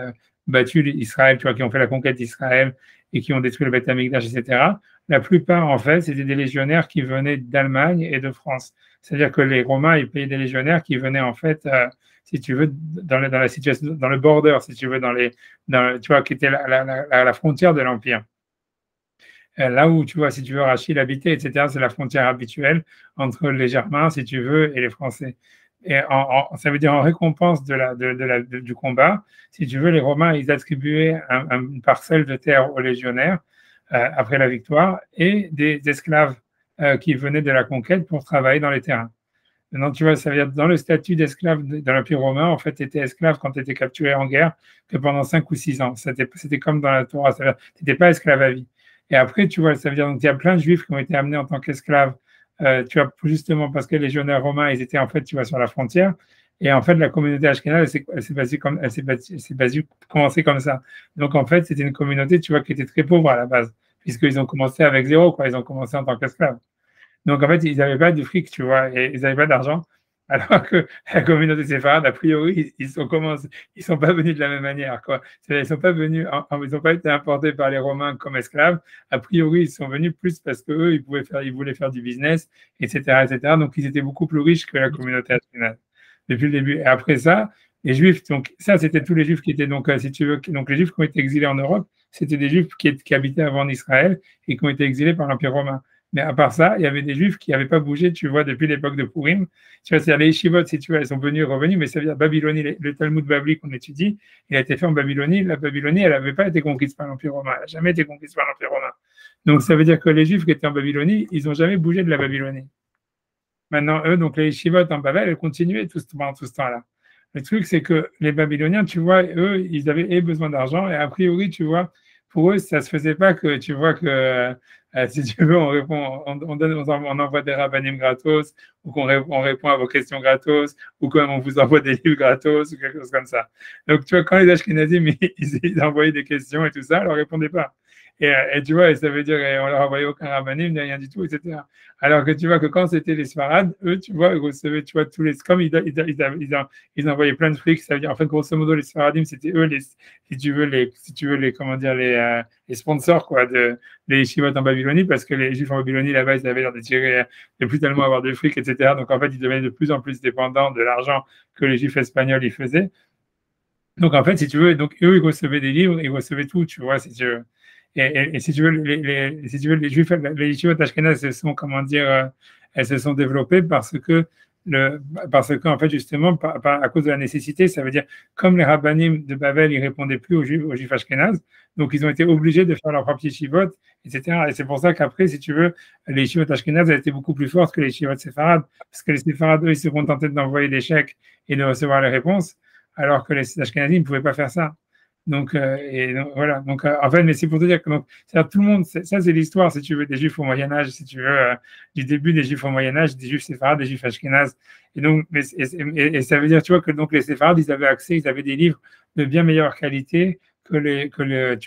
battu Israël, tu vois, qui ont fait la conquête d'Israël et qui ont détruit le Beth Amikdash, etc., la plupart, en fait, c'était des légionnaires qui venaient d'Allemagne et de France. C'est-à-dire que les Romains, ils payaient des légionnaires qui venaient, en fait, si tu veux, dans la situation, dans le border, si tu veux, tu vois, qui était la frontière de l'Empire. Là où, tu vois, si tu veux, Rachid habitait, etc., c'est la frontière habituelle entre les Germains, si tu veux, et les Français. Et ça veut dire en récompense du combat, si tu veux, les Romains, ils attribuaient une parcelle de terre aux légionnaires après la victoire et des esclaves qui venaient de la conquête pour travailler dans les terrains. Maintenant, tu vois, ça veut dire dans le statut d'esclave dans l'Empire romain, en fait, tu étais esclave quand tu étais capturé en guerre que pendant 5 ou 6 ans. C'était comme dans la Torah, tu n'étais pas esclave à vie. Et après, tu vois, ça veut dire qu'il y a plein de juifs qui ont été amenés en tant qu'esclaves, tu vois, justement parce que les légionnaires romains, ils étaient en fait, tu vois, sur la frontière. Et en fait, la communauté ashkénaze, elle s'est commencée comme ça. Donc, en fait, c'était une communauté, tu vois, qui était très pauvre à la base, puisqu'ils ont commencé avec zéro, quoi. Ils ont commencé en tant qu'esclaves. Donc, en fait, ils n'avaient pas de fric, tu vois, et ils n'avaient pas d'argent. Alors que la communauté séfarade, a priori, ils sont pas venus de la même manière, quoi. Ils sont pas venus, ils n'ont pas été importés par les Romains comme esclaves. A priori, ils sont venus plus parce que eux, ils voulaient faire du business, etc., etc. Donc, ils étaient beaucoup plus riches que la communauté ashkénaze depuis le début. Et après ça, les Juifs, donc ça, c'était tous les Juifs qui étaient, donc, si tu veux, donc les Juifs qui ont été exilés en Europe, c'était des Juifs qui habitaient avant en Israël et qui ont été exilés par l'Empire romain. Mais à part ça, il y avait des juifs qui n'avaient pas bougé, tu vois, depuis l'époque de Purim. Tu vois, c'est-à-dire les yeshivot, si tu vois, elles sont venues et revenues, mais ça veut dire Babylonie, le Talmud babli qu'on étudie, il a été fait en Babylonie. La Babylonie, elle n'avait pas été conquise par l'Empire romain. Elle n'a jamais été conquise par l'Empire romain. Donc, ça veut dire que les juifs qui étaient en Babylonie, ils n'ont jamais bougé de la Babylonie. Maintenant, eux, donc les yeshivot en Babel, elles continuaient pendant tout ce temps-là. Le truc, c'est que les Babyloniens, tu vois, eux, ils avaient besoin d'argent et a priori, tu vois, pour eux, ça se faisait pas que, tu vois, que si tu veux, on répond, on envoie des rabbinim gratos ou on répond à vos questions gratos ou qu'on vous envoie des livres gratos ou quelque chose comme ça. Donc, tu vois, quand les Ashkenazim, ils envoyaient des questions et tout ça, ils leur répondaient pas. Et tu vois, et ça veut dire, on leur envoyait aucun rabbinim, rien du tout, etc. Alors que tu vois que quand c'était les Sfarades, eux, tu vois, ils recevaient, tu vois, tous les, comme ils envoyaient plein de fric, ça veut dire, en fait, grosso modo, les Sfaradim, c'était eux, si tu veux, les, comment dire, les sponsors, quoi, des yeshivot en Babylonie, parce que les Juifs en Babylonie, là-bas, ils avaient l'air de tirer, de plus tellement avoir de fric, etc. Donc, en fait, ils devenaient de plus en plus dépendants de l'argent que les Juifs espagnols, ils faisaient. Donc, en fait, si tu veux, donc, eux, ils recevaient des livres, ils recevaient tout, tu vois, si tu veux. Et si tu veux, si tu veux, les Juifs, les yeshivot ashkénazes, elles se sont, comment dire, elles se sont développées parce que, en fait, justement, à cause de la nécessité, ça veut dire, comme les rabbinim de Babel, ils répondaient plus aux Juifs ashkénazes, donc ils ont été obligés de faire leur propre yeshivot, etc. Et c'est pour ça qu'après, si tu veux, les yeshivot ashkénazes, elles étaient beaucoup plus fortes que les yeshivot séfarades, parce que les séfarades, eux, ils se contentaient d'envoyer des chèques et de recevoir les réponses, alors que les ashkénazim ne pouvaient pas faire ça. Donc, voilà. Donc, en fait, mais c'est pour te dire que donc, tout le monde, ça c'est l'histoire, si tu veux, des Juifs au Moyen-Âge, si tu veux, du début des Juifs au Moyen-Âge, des Juifs séfarades, des Juifs ashkénazes. Et donc, et ça veut dire, tu vois, que donc les séfarades, ils avaient accès, ils avaient des livres de bien meilleure qualité tu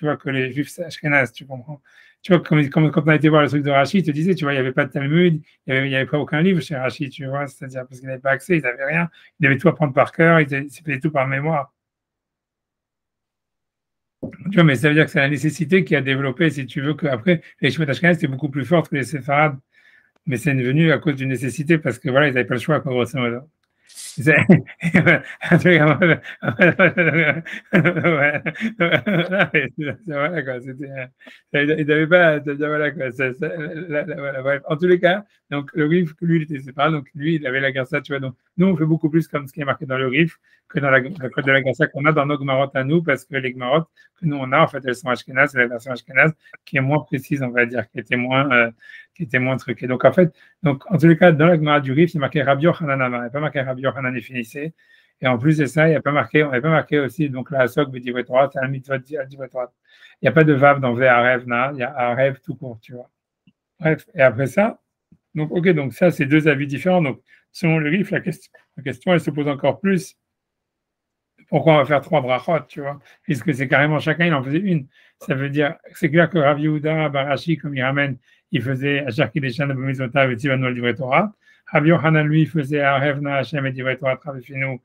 vois, que les Juifs ashkénazes, tu comprends? Tu vois, quand on a été voir le truc de Rachid, il te disait, tu vois, il n'y avait pas de Talmud, il n'y avait pas aucun livre chez Rachid, tu vois, c'est-à-dire parce qu'ils n'avaient pas accès, ils n'avaient rien, ils avaient tout à prendre par cœur, ils faisaient tout par mémoire. Tu vois, mais ça veut dire que c'est la nécessité qui a développé, si tu veux, qu'après, les Shemot Ashkenaz, c'était beaucoup plus fort que les séfarades. Mais c'est venu à cause d'une nécessité parce que voilà, ils n'avaient pas le choix, quoi, grosso modo. C'est- Voilà, quoi, ils n'avaient pas. Voilà, quoi, voilà, bref. En tous les cas, donc le RIF, lui, il était séparé, donc lui, il avait la Garça, tu vois. Donc nous, on fait beaucoup plus comme ce qui est marqué dans le RIF que dans le code de la Garça qu'on a dans nos Gmarot à nous, parce que les Gmarot que nous on a, en fait, elles sont Ashkenaz, c'est la version Ashkenaz qui est moins précise, on va dire, qui était moins truquée. Donc en fait, donc, en tous les cas, dans la Gemara du Rif, il marqué Rabbi Yochanan Amar. Il n'y a pas marqué Rabbi Yochanan finissait. Et en plus de ça, il n'y a pas marqué, on n'a pas marqué aussi, donc la Asok, B'divrei Torah, c'est un mitzvot Divrei Torah. Il n'y a pas de Vav dans Ve'arev-na, il y a Arev tout court, tu vois. Bref, et après ça, donc, ok, donc ça, c'est deux avis différents. Donc, selon le Rif, la question, elle se pose encore plus. Pourquoi on va faire trois brachot, tu vois, puisque c'est carrément chacun, il en faisait une. Ça veut dire, c'est clair que Rav Yehuda, Barashi, comme il ramène, il faisait Asher Kideshan de B'mitzvotav et Tzivanu al Divrei Torah. Rav Yochanan, lui, il faisait Arevna Hashem et Divrei Torah Travefinu.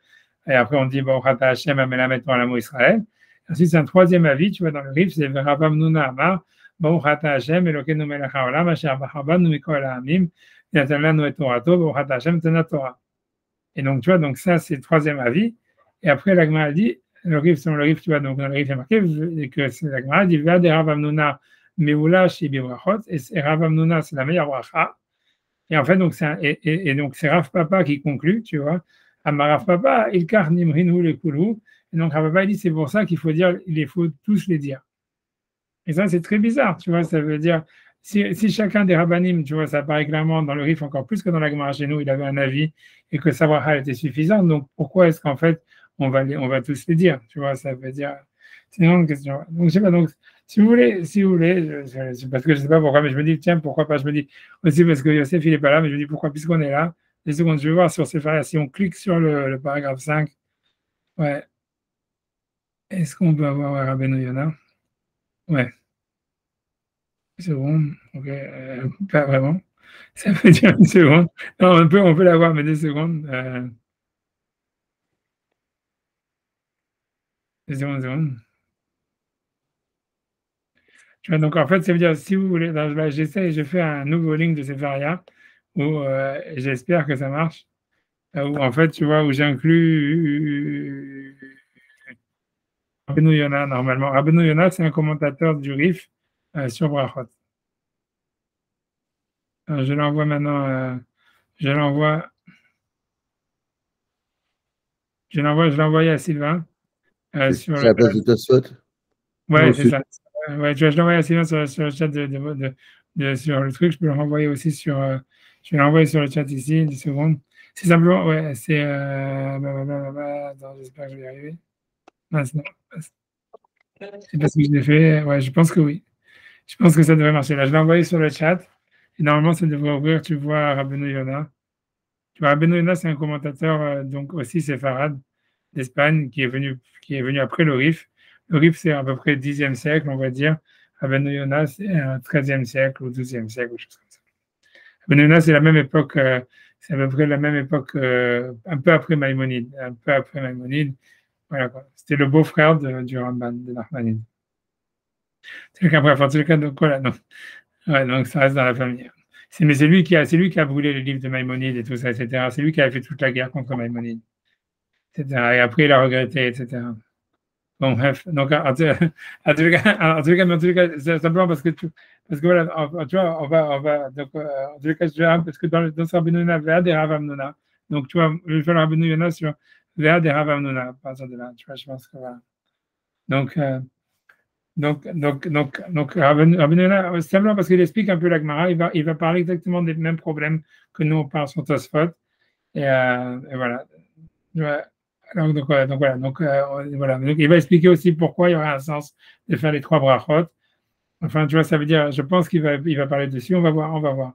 Et après, on dit Baruch Ata Hashem Amelamet Olam Israël. Ensuite, c'est un troisième avis, tu vois, dans le Rif, c'est Rav Amnuna Amar, Baruch Ata Hashem Elokeinu Melech HaOlam Asher Bachabanu Mikol HaAmim Natan Lanu et Torato Baruch Ata Hashem Tanat Torah. Et donc, tu vois, donc ça, c'est le troisième avis. Et après, la Gemara dit, le Rif, selon le Rif, tu vois, donc dans le Rif, il y a marqué que la Gemara dit, Vade Rav Amnuna Meula Shibi Brachot, et Rav Amnuna, c'est la meilleure bracha. Et en fait, donc, donc, c'est Rav Papa qui conclut, tu vois, Amar Rav Papa, Ilkar Nimrinu le Kulu. Et donc, Rav Papa, il dit, c'est pour ça qu'il faut dire, il faut tous les dire. Et ça, c'est très bizarre, tu vois, ça veut dire, si chacun des rabbanim, tu vois, ça apparaît clairement dans le Rif encore plus que dans la Gemara chez nous, il avait un avis et que sa bracha était suffisante, donc pourquoi est-ce qu'en fait, on va tous les dire, tu vois, ça veut dire, c'est une grande question. Donc, je sais pas, donc, si vous voulez, parce que je sais pas pourquoi, mais je me dis, tiens, pourquoi pas, je me dis, aussi parce que Yosef, il est pas là, mais je me dis, pourquoi, puisqu'on est là, des secondes, je vais voir sur Sephora, si on clique sur le paragraphe 5, ouais, est-ce qu'on peut avoir Rabbeinu Yonah? Ouais. Secondes, ok, pas vraiment. Ça veut dire une seconde. Non, on peut l'avoir, mais 2 secondes. 2 secondes. Tu vois, donc en fait, ça veut dire, si vous voulez, là, j'essaie, je fais un nouveau link de Sefaria où j'espère que ça marche. Où en fait, tu vois, où j'inclus Rabbeinu Yonah normalement. Rabbeinu Yonah, c'est un commentateur du RIF sur Brachot. Alors, je l'envoie maintenant. Je l'envoie. Je l'ai envoyé à Sylvain sur C'est le. la place de Tosfot. Moi Ouais, c'est aussi. ça. Ouais, je l'ai envoyé à Sylvain sur le chat sur le truc. Je peux le renvoyer aussi je vais l'envoyer sur le chat ici, 10 secondes. C'est simplement, ouais, c'est. Attends, j'espère que je vais y arriver. Mince, non. C'est parce que je l'ai fait. Ouais, je pense que oui. Je pense que ça devrait marcher. Là, je l'ai envoyé sur le chat. Et normalement, ça devrait ouvrir. Tu vois Rabbeinu Yonah. Tu vois, Rabbeinu Yonah, c'est un commentateur, donc aussi séfarade d'Espagne, qui est venu après le Rif. Le Rif, c'est à peu près 10e siècle, on va dire. Rabbeinu Yonah, c'est 13e siècle ou 12e siècle, ou chose comme ça. Rabbeinu Yonah, c'est la même époque, c'est à peu près la même époque, un peu après Maïmonide. Un peu après Maïmonide. Voilà, quoi. C'était le beau-frère du Ramban, de Nachmanide. C'est le cas, bref, en tout cas, donc voilà. Donc, ouais, donc ça reste dans la famille. Mais c'est lui qui a brûlé les livres de Maïmonide et tout ça, etc. C'est lui qui a fait toute la guerre contre Maïmonide, etc. Et après, il a regretté, etc. Bon, bref. Donc, en tout cas, c'est simplement parce que voilà, tu vois, on va, donc, en tout cas, parce que dans ce Rabbeinu Yonah, Ve'ad et Rav Hamnuna. Donc, tu vois, je vais faire le Rabbeinu Yonah sur Ve'ad et Rav Hamnuna, à partir de là, tu vois, je pense que voilà. Donc, Rabbeinu Yonah, simplement parce qu'il explique un peu la Gemara, il va parler exactement des mêmes problèmes que nous, on parle sur Tosfot. Et voilà. Ouais. Alors, voilà. Donc, il va expliquer aussi pourquoi il y aura un sens de faire les 3 brachot. Enfin, tu vois, ça veut dire, je pense qu'il va parler dessus. On va voir, on va voir.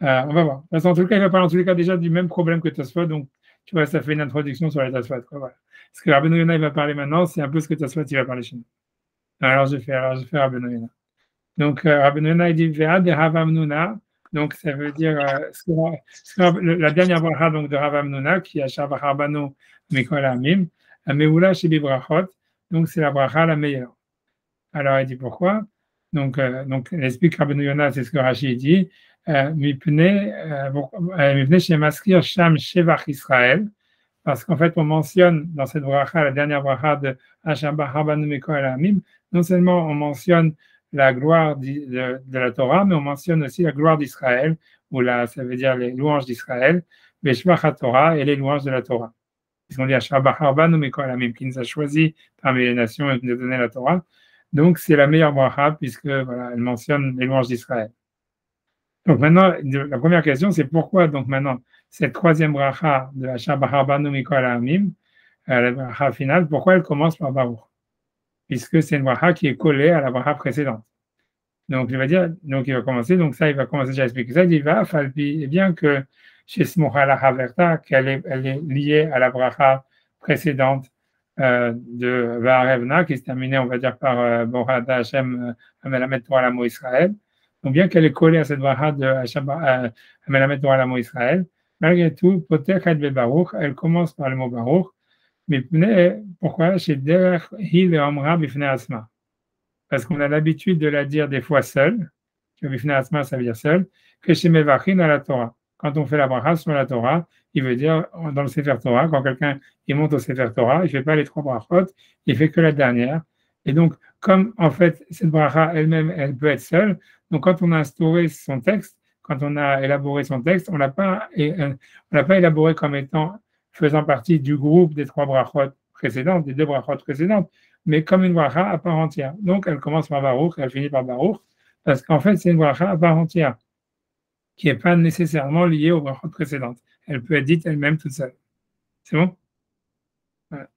On va voir. De toute façon, en tout cas, il va parler en tous les cas déjà du même problème que Tosfot. Donc, tu vois, ça fait une introduction sur les Tosfot, quoi, voilà. Ce que Rabbeinu Yonah, il va parler maintenant, c'est un peu ce que Tosfot, il va parler chez nous. Alors, je fais Rabbeinu Yonah. Donc, Rabbeinu Yonah, il dit Ve'ad et Rav Hamnuna. Donc, ça veut dire la dernière bracha donc, de Rav Hamnuna, qui est Shabbat Rabanu Mikol Amim, Meoula Shebi Brachot. Donc, c'est la bracha la meilleure. Alors, il dit pourquoi. Donc il explique Rabbeinu Yonah, c'est ce que Rashi dit. Mipnei chez Maskir Sham Shevach Israël. Parce qu'en fait, on mentionne dans cette bracha, la dernière bracha de Shabbat Rabanu Mikol Amim, non seulement on mentionne la gloire de la Torah, mais on mentionne aussi la gloire d'Israël, ça veut dire les louanges d'Israël, Beshvach Torah et les louanges de la Torah. Ils ont dit Shabbat Rabanu Mikol Amim, qui nous a choisi parmi les nations et qui nous a donné la Torah. Donc c'est la meilleure bracha, puisque voilà, elle mentionne les louanges d'Israël. Donc maintenant, la première question, c'est pourquoi donc maintenant cette 3e bracha de la Shabbat Rabanu Mikol Amim, la bracha finale, pourquoi elle commence par Baruch? Puisque c'est une bracha qui est collée à la bracha précédente. Donc il va commencer, donc ça, il va commencer déjà à expliquer ça. Il dit, va, Falpi, et bien que chez Smocha la Haverta, elle est liée à la bracha précédente de Va'arevna, qui se terminait, on va dire, par Borada Hashem Amelamet Torah Lamo Israël. Donc bien qu'elle est collée à cette bracha de Amelamet Torah Lamo Israël, malgré tout, Poter Chad Baruch, elle commence par le mot Baruch, mais pourquoi chez Derech Hi Amra Bifnei Asma? Parce qu'on a l'habitude de la dire des fois seule, que Bifnei Asma, ça veut dire seule, que chez Mevachin à la Torah. Quand on fait la bracha sur la Torah, il veut dire dans le Sefer Torah, quand quelqu'un il monte au Sefer Torah, il ne fait pas les 3 brachot, il fait que la dernière. Et donc, comme en fait, cette bracha elle-même, elle peut être seule, donc quand on a instauré son texte, quand on a élaboré son texte, on ne l'a pas élaboré comme étant faisant partie du groupe des 3 brachot précédentes, des 2 brachot précédentes, mais comme une bracha à part entière. Donc, elle commence par Baruch, elle finit par Baruch, parce qu'en fait, c'est une bracha à part entière, qui n'est pas nécessairement liée aux brachot précédentes. Elle peut être dite elle-même toute seule. C'est bon? Voilà.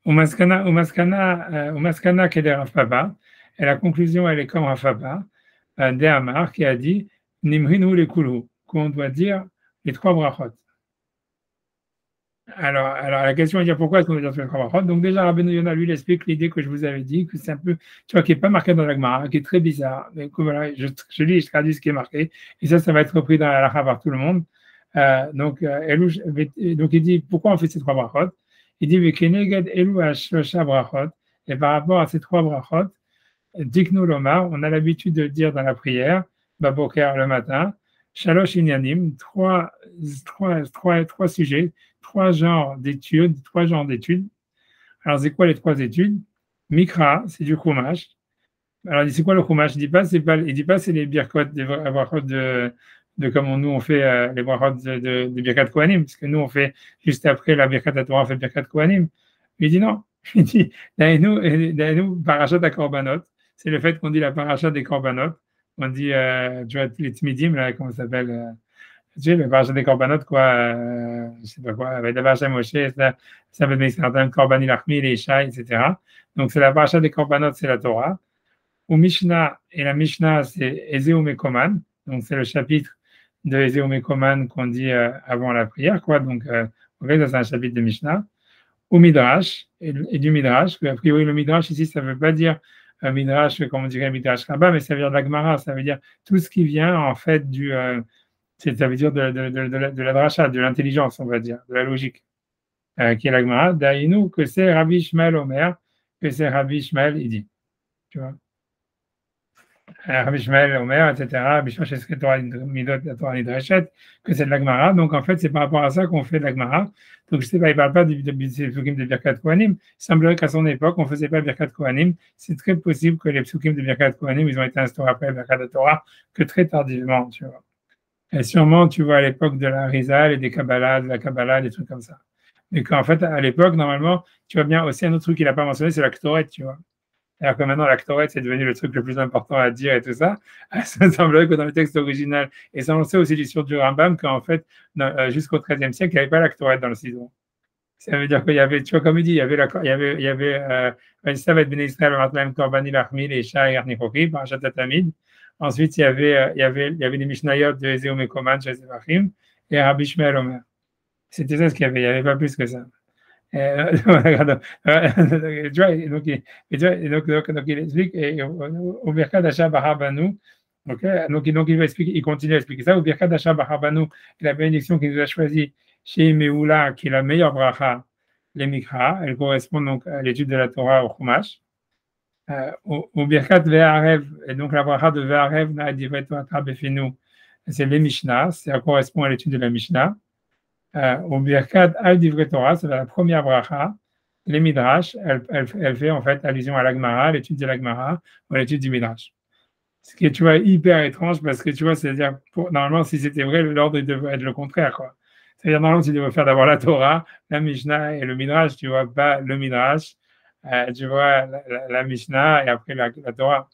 Umaskana Keder Rav Papa, et la conclusion, elle est comme Rav Papa, de Amar, qui a dit Nimrinu le Kulu, qu'on doit dire les 3 brachot. Alors, la question est de dire pourquoi est-ce qu'on doit dire les 3 brachot. Donc déjà, Rabbeinu Yonah, lui, il explique l'idée que je vous avais dit, que c'est un peu, tu vois, qui n'est pas marqué dans la Gemara, qui est très bizarre. Mais voilà, je lis et je traduis ce qui est marqué, et ça va être repris dans la halakha par tout le monde. Donc il dit pourquoi on fait ces 3 brachot. Il dit Vekeneged Elu Ashlosha brachot, et par rapport à ces 3 brachot, Diknu Lomar, on a l'habitude de dire dans la prière, Baboker le matin, Shalosh Inyanim, 3 sujets, 3 genres d'études. Alors c'est quoi les 3 études? Mikra, c'est du Chumash. Alors c'est quoi le Chumash? Il dit pas c'est les birkot des brachot de de comment nous on fait les brachot de Birkat Kohanim, parce que nous on fait juste après la Birkat Torah, on fait Birkat Kohanim. Il dit non. Il dit, Daïnou, parachat à Korbanot, c'est le fait qu'on dit la parachat des Korbanot. On dit, tu vois, les Tmidim, là, comment ça s'appelle tu sais, le parachat des Korbanot, quoi, je sais pas quoi, avec la parachat Moshe, ça veut dire que Korban Ilachmi, les Shai, etc. Donc, c'est la parachat des Korbanot, c'est la Torah. Ou Mishnah, et la Mishnah, c'est Ezeu Mekoman. Donc, c'est le chapitre de Ezeu Mekoman qu'on dit avant la prière, quoi. Donc, en fait, ça, c'est un chapitre de Mishnah. Ou Midrash, et du Midrash. A priori, le Midrash ici, ça ne veut pas dire Midrash, comme on dirait Midrash Rabbah, mais ça veut dire de la Gemara, ça veut dire tout ce qui vient, en fait, ça veut dire de la dracha, de l'intelligence, on va dire, de la logique, qui est la Gemara. Daïnou, que c'est Rabbi Ishmael Omer, que c'est Rabbi Ishmael, il dit. Tu vois. Rabbi Ishmael Omer, etc., Rabbi Ishmael Torah Midot, la Torah Nidreshet, que c'est de la Gemara. Donc, en fait, c'est par rapport à ça qu'on fait de la Gemara. Donc, je ne sais pas, il ne parle pas de psukim de Birkat Kohanim. Il semblerait qu'à son époque, on ne faisait pas Birkat Kohanim. C'est très possible que les psukim de Birkat Kohanim, ils ont été instaurés après Birkat Torah, que très tardivement, tu vois. Et sûrement, tu vois, à l'époque de la Rizal et des Kabbalah, de la Kabbalah, des trucs comme ça. Mais qu'en fait, à l'époque, normalement, tu vois bien aussi un autre truc qu'il n'a pas mentionné, c'est la Ktoret, tu vois. Alors que maintenant, la Ktoret, c'est devenu le truc le plus important à dire et tout ça. Ça semblerait que dans le texte original, et ça, on sait aussi du Rambam, qu'en fait, jusqu'au XIIIe siècle, il n'y avait pas la Ktoret dans le Sidon. Ça veut dire qu'il y avait, tu vois, comme il dit, il y avait ça va être Ben Israël, Matlam, Korban, Ilachmi, les Shai, Arnichoki, Parashat Tamid. Ensuite, il y avait les Mishnayot de Ezeu Mekoman, chez Zevachim, et Rabbi Ishmael Omer. C'était ça ce qu'il y avait, il n'y avait pas plus que ça. Tu vois, donc il explique, au Birkat Asher Barabanu, donc il va expliquer, il continue à expliquer ça, au Birkat Asher Barabanu, la bénédiction qu'il nous a choisie chez Meoula, qui est la meilleure bracha, les Mikra, elle correspond donc à l'étude de la Torah au Chumash. Au Birkat Ve'arev, et donc la bracha de Ve'arev, Na'adivet Torah Befinu, c'est les Mishnah, ça correspond à l'étude de la Mishnah. Au Birkat Al Divrei Torah, c'est la première bracha, les Midrash, elle fait en fait allusion à l'Agmara, l'étude de l'Agmara, ou à l'étude du Midrash. Ce qui est, tu vois, hyper étrange parce que, tu vois, c'est-à-dire, normalement, si c'était vrai, l'ordre devrait être le contraire, quoi. C'est-à-dire, normalement, tu devrais faire d'abord la Torah, la Mishnah et le Midrash, tu vois, pas le Midrash, tu vois, la Mishnah et après la Torah.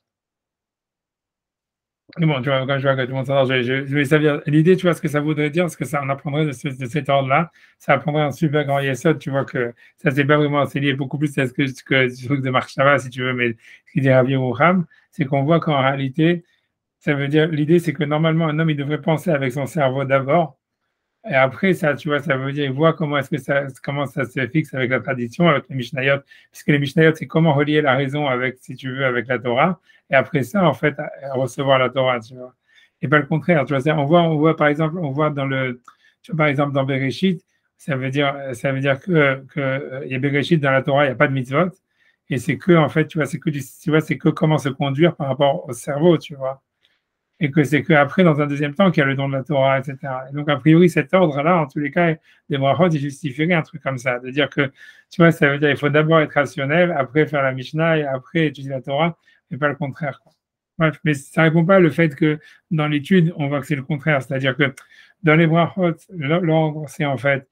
Bon, tu vois, quand je vois que tout le monde s'endort, je vais savoir l'idée, tu vois, ce que ça voudrait dire, ce que ça en apprendrait de cet ordre-là, ça apprendrait un super grand yesod, tu vois, que ça, c'est pas vraiment enseigné beaucoup plus à ce que du truc de Marshava, si tu veux, mais ce qu'il dit Rabbi Rouham, c'est qu'on voit qu'en réalité, ça veut dire, l'idée, c'est que normalement, un homme, il devrait penser avec son cerveau d'abord, et après, ça, tu vois, ça veut dire, il voit comment ça se fixe avec la tradition, avec les Mishnayot, puisque les Mishnayot, c'est comment relier la raison avec, si tu veux, avec la Torah, et après ça, en fait, à recevoir la Torah, tu vois. Et pas le contraire, tu vois. On voit, par exemple, tu vois, par exemple, dans Bereshit, ça veut dire que il y a Bereshit dans la Torah, il n'y a pas de mitzvot, et c'est que, en fait, tu vois, c'est que comment se conduire par rapport au cerveau, tu vois. Et que c'est qu'après, dans un deuxième temps, qu'il y a le don de la Torah, etc. Et donc, a priori, cet ordre-là, en tous les cas, des brachot, il justifierait un truc comme ça. De dire que, tu vois, ça veut dire qu'il faut d'abord être rationnel, après faire la Mishnah et après étudier la Torah, et pas le contraire, quoi. Bref, mais ça ne répond pas au fait que dans l'étude, on voit que c'est le contraire. C'est-à-dire que dans les brachot, l'ordre, c'est en fait,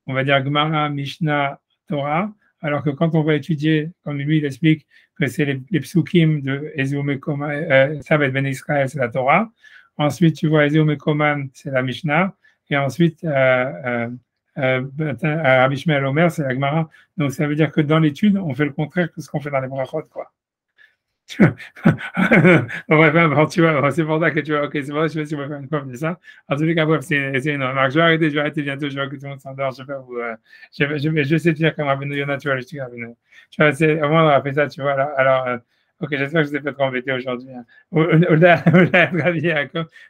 on va dire Gemara, Mishnah, Torah, alors que quand on va étudier, comme lui il explique, que c'est les psukim de Ezeu Mekoman, Sabbath Ben Israël, c'est la Torah. Ensuite, tu vois Ezeu Mekoman, c'est la Mishnah. Et ensuite, Rabbi Ishmael Omer, c'est la Gemara. Donc, ça veut dire que dans l'étude, on fait le contraire que ce qu'on fait dans les brachot, quoi. Bref, tu vois, c'est pour ça que tu vois, ok, c'est vrai, je sais pas si on va faire une preuve de ça. En tous les cas, bref, c'est une remarque. Je vais arrêter bientôt, je vois que tout le monde s'endort, je sais pas où, je sais dire comme Rabbeinu Yonah, tu vois, je dis Rabbeinu. Tu vois, avant on a fait ça, tu vois, alors ok, j'espère que je ne t'ai pas trop embêté aujourd'hui. Hein.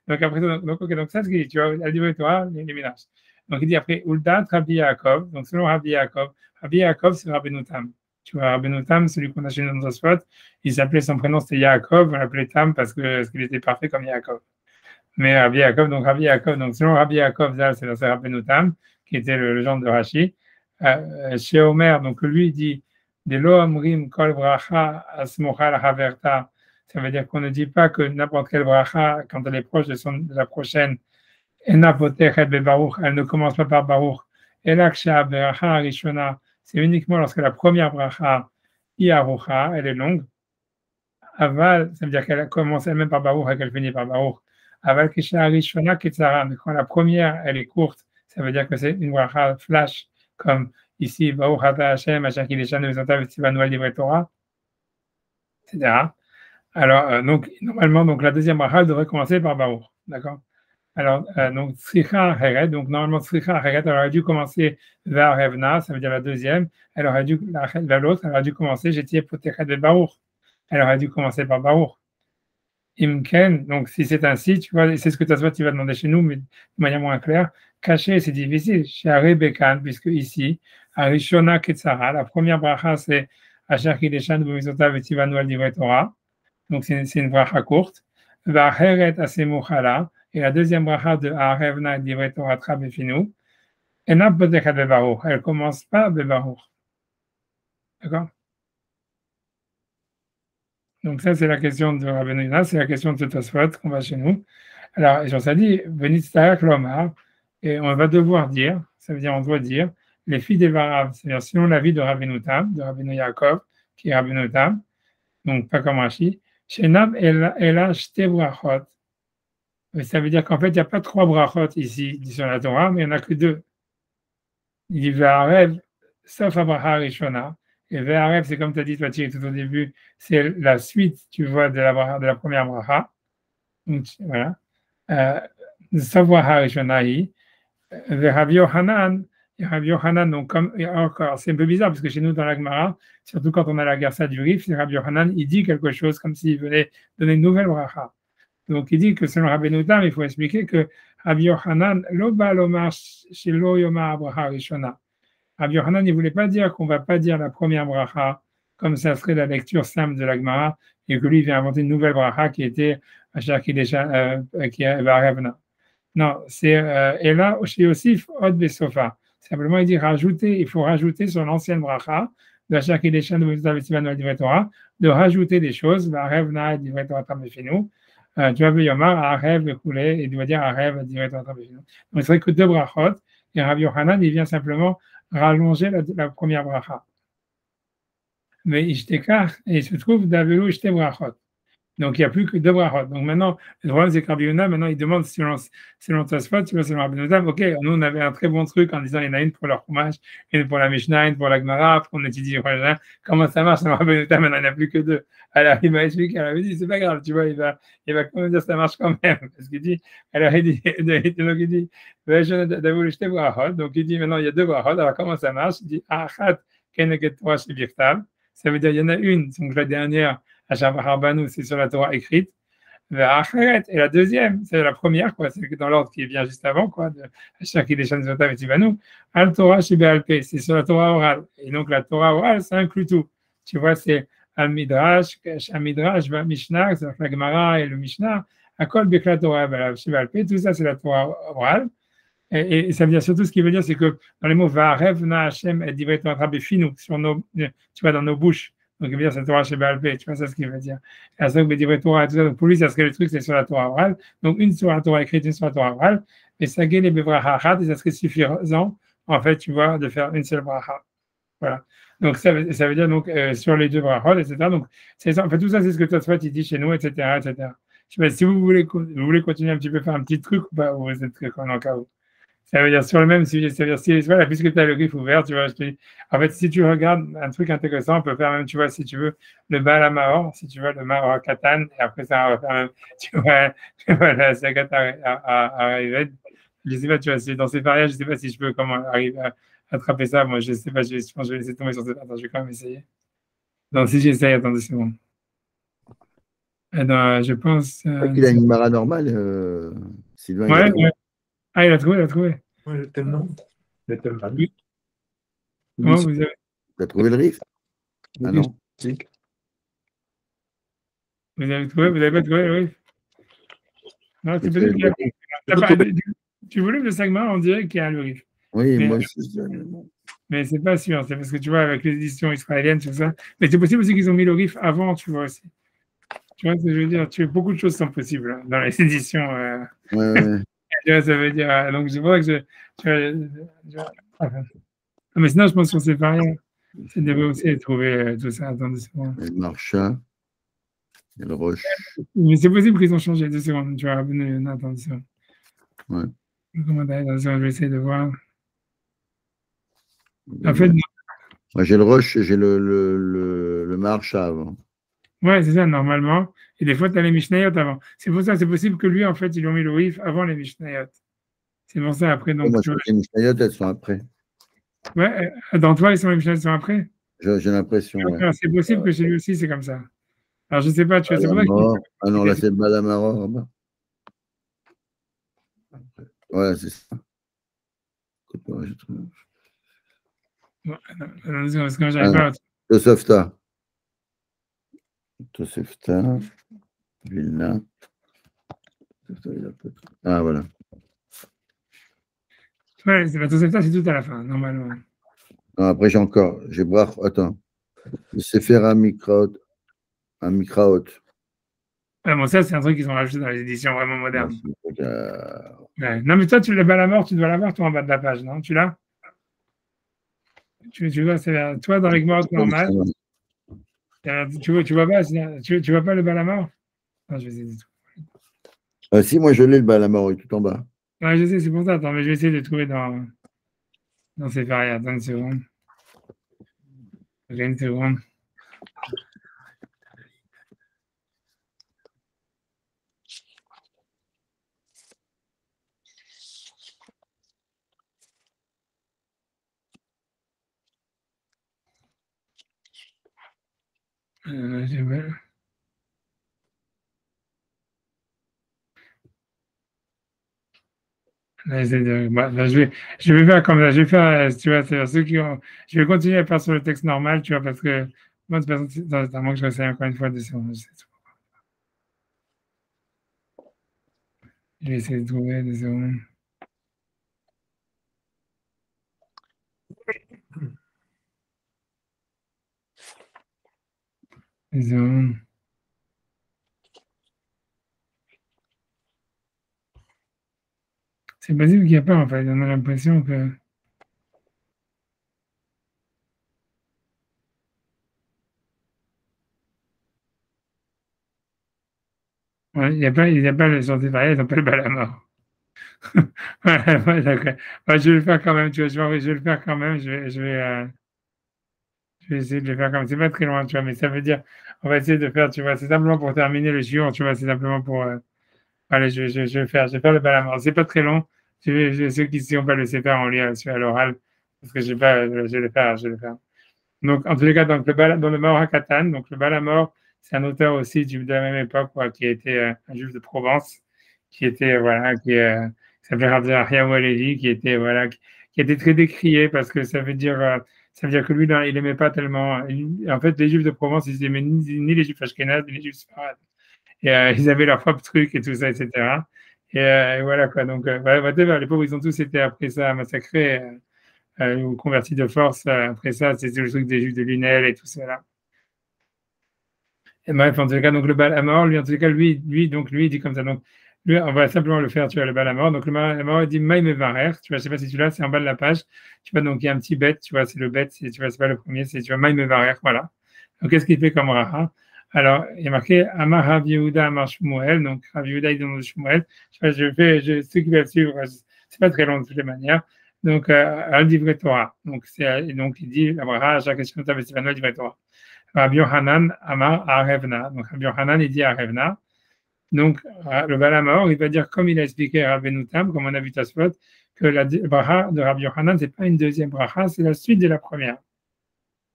Donc après, donc ça, ce qu'il dit, tu vois, elle dit, toi, les ménages. Donc il dit après, Uldat, Rabbi Yaakov, donc selon Rabbi Yaakov, c'est Rabbeinu Tam. Tu vois, Rabbeinu Tam, celui qu'on a chez nous dans spot, il s'appelait, son prénom c'était Yaakov, on l'appelait Tam parce qu'il était parfait comme Yaakov. Mais Rabbi Yaakov, donc selon Rabbi Yaakov, c'est Rabbeinu Tam, qui était le genre de Rashi. Chez Omer, donc lui, il dit, de lo amrim kol bracha asmocha la haverta. Ça veut dire qu'on ne dit pas que n'importe quelle bracha, quand elle est proche de la prochaine, Ena potechet bebaruch, elle ne commence pas par Baruch. Ela ksha beracha rishona, c'est uniquement lorsque la première bracha, iarucha, elle est longue. Aval, ça veut dire qu'elle commence elle-même par Baruch et qu'elle finit par Baruch. Aval kisha rishona ketzara, mais quand la première, elle est courte, ça veut dire que c'est une bracha flash, comme ici, Baruch ata Hashem, asher kileshanu v'zotav v'tzivanu al divrei Torah, etc. Alors, donc, normalement, donc, la deuxième bracha devrait commencer par Baruch. D'accord? Alors, donc, Tzricha Heret, donc, normalement, Tzricha Heret, elle aurait dû commencer vers Revna, ça veut dire la deuxième. Elle aurait dû, vers l'autre, elle aurait dû commencer, j'étais Potechet de Baruch. Elle aurait dû commencer par Baruch. Imken, donc, si c'est ainsi, tu vois, c'est ce que tu vas demander chez nous, mais de manière moins claire. Caché, c'est difficile. Chez Arebekan, puisque ici, Arishona Ketzara, la première bracha, c'est Asher Kideshan B'Mizotav V'Tivanu Al Divrei Torah. Donc, c'est une bracha courte. Va'heret Asemuchala. Et la deuxième bracha de Arevna Divrei Torah Tra Befinu. Ena Potechet Bebaruch. Elle ne commence pas Bebaruch. D'accord? Donc, ça, c'est la question de Rabbeinu Yonah, c'est la question de Tosfot qu'on va chez nous. Alors, j'en sais dit, Venit Starak Lomar, et on va devoir dire, ça veut dire on doit dire, les filles des Varav, c'est-à-dire selon l'avis de Rabbeinu Tam, de Rabbeinu Yaakov, qui est Rabbeinu Tam, donc pas comme Rashi, Shenab Ela Shte Brachot. Ça veut dire qu'en fait, il n'y a pas 3 brachot ici sur la Torah, mais il n'y en a que 2. Il dit Ve'arev, sauf Abraha Rishona. Et Ve'arev, c'est comme tu as dit, toi, Thierry, tout au début, c'est la suite, tu vois, de la première bracha. Donc, voilà. Sauf Abraha Rishona. Ve'Rav Yohanan, donc, comme, encore, c'est un peu bizarre, parce que chez nous, dans la Gemara, surtout quand on a la Gersa du Rif, Rav Yohanan, il dit quelque chose comme s'il venait donner une nouvelle bracha. Donc, il dit que selon Rabbeinu Tam, il faut expliquer que Rabbi Yochanan, lo ba lomar shelo yomar bracha rishona. Rabbi Yochanan, il ne voulait pas dire qu'on ne va pas dire la première bracha, comme ça serait la lecture simple de la Gemara, et que lui, il vient inventer une nouvelle bracha qui était Asher Kideshan, qui est Varevna. Non, c'est Ela Oshiosif Od Besofa. Simplement, il dit rajouter, il faut rajouter sur l'ancienne bracha, de Asher Kideshan de Divrei Torah, de rajouter des choses, Varevna Divrei Torah Tamefinu. Tu vas Yomar, Arev, le coulé, et il doit dire Arev, directement. Donc, c'est vrai que 2 brachot, et Rabbi Yochanan, il vient simplement rallonger la première bracha. Mais Ishtekar, et il se trouve d'Avelu Ishte brachot. Donc, il n'y a plus que 2 brachot. Donc, maintenant, le problème, c'est que Rabbi Yochanan, maintenant, il demande selon Tosfot, selon Rabbi Yochanan, ok, nous, on avait un très bon truc en disant, il y en a une pour leur fromage, une pour la Mishnah, une pour la Gemara, pour qu'on étudie, comment ça marche, Rabbi Yochanan, maintenant, il n'y en a plus que 2. Alors, il m'a expliqué, elle avait dit, c'est pas grave, tu vois, il va quand même dire, ça marche quand même, parce qu'il dit, alors, il dit, donc, il dit, donc, il dit, maintenant, il y a 2 brachot, alors, comment ça marche? Il dit, Achat, Keneget Torah Shebirtav, ça veut dire, il y en a une, donc la dernière, Harbanu, c'est sur la Torah écrite. Et la deuxième, c'est la première, quoi, c'est dans l'ordre qui vient juste avant, quoi, de Asher Kideshan Zotav V'Tivanu. Al Torah Shebe'alpe, c'est sur la Torah orale. Et donc la Torah orale, ça inclut tout. Tu vois, c'est Al Midrash, Mishnah, c'est la Gemara et le Mishnah, Akol Bekla Torah Shebe'alpe, tout ça c'est la Torah orale. Et ça veut dire surtout ce qui veut dire, c'est que dans les mots Va'arev na Hashem et Divrei Torah Befinu, sur nos, tu vois, dans nos bouches. Donc, il veut dire, c'est Torah chez Baalpé, tu vois, ça ce qu'il veut dire. Et à ça, que Divrei Torah et tout ça, donc pour lui, ça serait le truc, c'est sur la Torah orale. Donc, une sur la Torah écrite, une sur la Torah orale. Et ça gagne les Bevrachachat, et ça serait suffisant, en fait, tu vois, de faire une seule bracha. Voilà. Donc, ça veut dire, donc, sur les 2 brachot, etc. Donc, c'est ça, en fait, tout ça, c'est ce que Tosfot, il dit chez nous, etc., etc. Je sais pas, si vous voulez continuer un petit peu, faire un petit truc, ou pas, ou vous êtes en cas où. Ça veut dire sur le même sujet, ça veut dire si voilà, puisque tu as le griffe ouvert, tu vois, je te dis, en fait, si tu regardes un truc intéressant, on peut faire même, tu vois, si tu veux, le Baal HaMaor, si tu veux, le Maor Katan, et après ça, on va faire même, tu vois la Sagat arriver. Je sais pas, tu vois, si dans ces variages, je sais pas si je peux comment arriver à attraper ça. Moi, je sais pas, je pense que je vais laisser tomber sur cette. Attends, je vais quand même essayer. Donc, si j'essaye, attendez, c'est bon. Je pense. Il a une Mara normale, Sylvain. Ouais. Ah, il a trouvé. Ouais, le thème, Oui. Comment vous avez... Tu as trouvé le riff? Ah non. Vous avez trouvé? Vous n'avez pas trouvé le riff? Non, c'est peut-être tu voulais le segment, on dirait qu'il y a le riff. Oui, moi aussi. Mais c'est pas sûr, c'est parce que tu vois, avec les éditions israéliennes, tout ça. Mais c'est possible aussi qu'ils ont mis le riff avant, tu vois aussi. Tu vois ce que je veux dire? Beaucoup de choses sont possibles dans les éditions. Ouais. Ça veut dire, donc je vois que enfin, mais sinon, je pense qu'on sait pas rien. Ça devrait aussi trouver tout ça. Attendez, c'est bon. Le marcha, et le roche. Mais c'est possible qu'ils ont changé. 2 secondes. Tu vas abonner. Non, attends, 2 secondes. Ouais. Comment je vais essayer de voir. En fait, moi, j'ai le roche et j'ai le marcha avant. ouais, c'est ça, normalement. Et des fois, tu as les Mishnayot avant. C'est pour ça, c'est possible que lui, en fait, ils lui ont mis le Wif avant les Mishnayot. C'est pour ça, après, donc, Moi, tu vois. les Mishnayot, elles sont après. Ouais, dans toi, les Mishnayot sont après. J'ai l'impression, ouais. C'est possible que chez lui aussi, c'est comme ça. Alors, je ne sais pas, tu vois, c'est pour ça que ah non, là, c'est Balamaro. Ouais, c'est ça. Parce que j'arrive pas à... Tosefta, Vilna. Ah, voilà. Ouais, c'est la Tosefta, c'est tout à la fin, normalement. Non, après, j'ai Brach, attends. Le Sefer Amikraot. Ouais, bon, ça, c'est un truc qu'ils ont rajouté dans les éditions vraiment modernes. Ouais. Non, mais toi, tu l'as pas la mort, tu dois l'avoir, toi, en bas de la page, non? Tu l'as? Tu vois, c'est toi, dans les Gemara normales. Tu vois pas, tu vois pas le Balamor? Non, je vais essayer de trouver. Si, moi je l'ai le Balamor, tout en bas. Ouais, je sais, c'est pour ça. Attends, mais je vais essayer de trouver dans ces variables. Attends une seconde. J'ai une seconde. Je vais faire comme ça. Je vais faire, tu vois, c'est ceux qui ont. Je vais continuer à faire sur le texte normal, tu vois, parce que moi, de toute façon, à moins que je réessaye encore une fois de secondes. Je vais essayer de trouver des secondes. Des secondes. C'est possible qu'il n'y a pas, en fait. On a l'impression que. Ouais, il n'y a pas le sorti varié, ils n'ont pas le bal à mort. Ouais, d'accord. Ouais, je vais le faire quand même, tu vois. Je vais le faire quand même. Je vais essayer de le faire comme c'est pas très loin, tu vois, mais ça veut dire, on va essayer de faire, tu vois, c'est simplement pour terminer le jour, tu vois, c'est simplement pour. Allez, je vais faire le bal à mort. C'est pas très long. Ceux qui si on va le faire, on lit à l'oral, parce que je vais pas, je vais le faire, je vais le faire. Donc, en tous les cas, donc, dans le Maor HaKatan, donc le Balamor, c'est un auteur aussi de la même époque, quoi, qui était un juif de Provence, qui était, voilà, qui s'appelait Rabbi Ahiyahu Halevi, qui était, voilà, qui était très décrié parce que ça veut dire que lui, là, il n'aimait pas tellement. En fait, les juifs de Provence, ils n'aimaient ni les juifs ashkénazes, ni les juifs séfarades. Et ils avaient leurs propres trucs et tout ça, etc. Et voilà, quoi. Donc, whatever, les pauvres, ils ont tous été après ça massacrés. Ou converti de force. Après ça, c'était le truc des juifs de Lunel et tout ça. Et bref, en tout cas, donc le bal à mort, lui, en tout cas, lui, il dit comme ça. Donc, lui, on va simplement le faire, tu vois, le bal à mort. Donc, le bal à mort, il dit Maïm Varer. Tu vois, je sais pas si tu l'as, c'est en bas de la page. Tu vois, donc, il y a un petit bête, tu vois, c'est le bête, tu vois, c'est pas le premier, c'est, tu vois, Maïm Varer, voilà. Donc, qu'est-ce qu'il fait comme Raha? Alors, il y a marqué Amar Rav Yehuda Amar Shmuel. Donc, Rav Yehuda, il demande Shmuel. Ceux qui veulent suivre, c'est pas très long de toutes les manières. Donc, al divrei Torah. Donc, il dit la bracha, chaque question de Sivano divrei Torah. Rabbi Yohanan Amar Arevna. Donc, Rabbi Yohanan, il dit Arevna. Donc, le Balamor, il va dire, comme il a expliqué à Rabbeinu Tam, comme on a vu Tasfot, que la bracha de Rabbi Yohanan, c'est pas une deuxième bracha, c'est la suite de la première.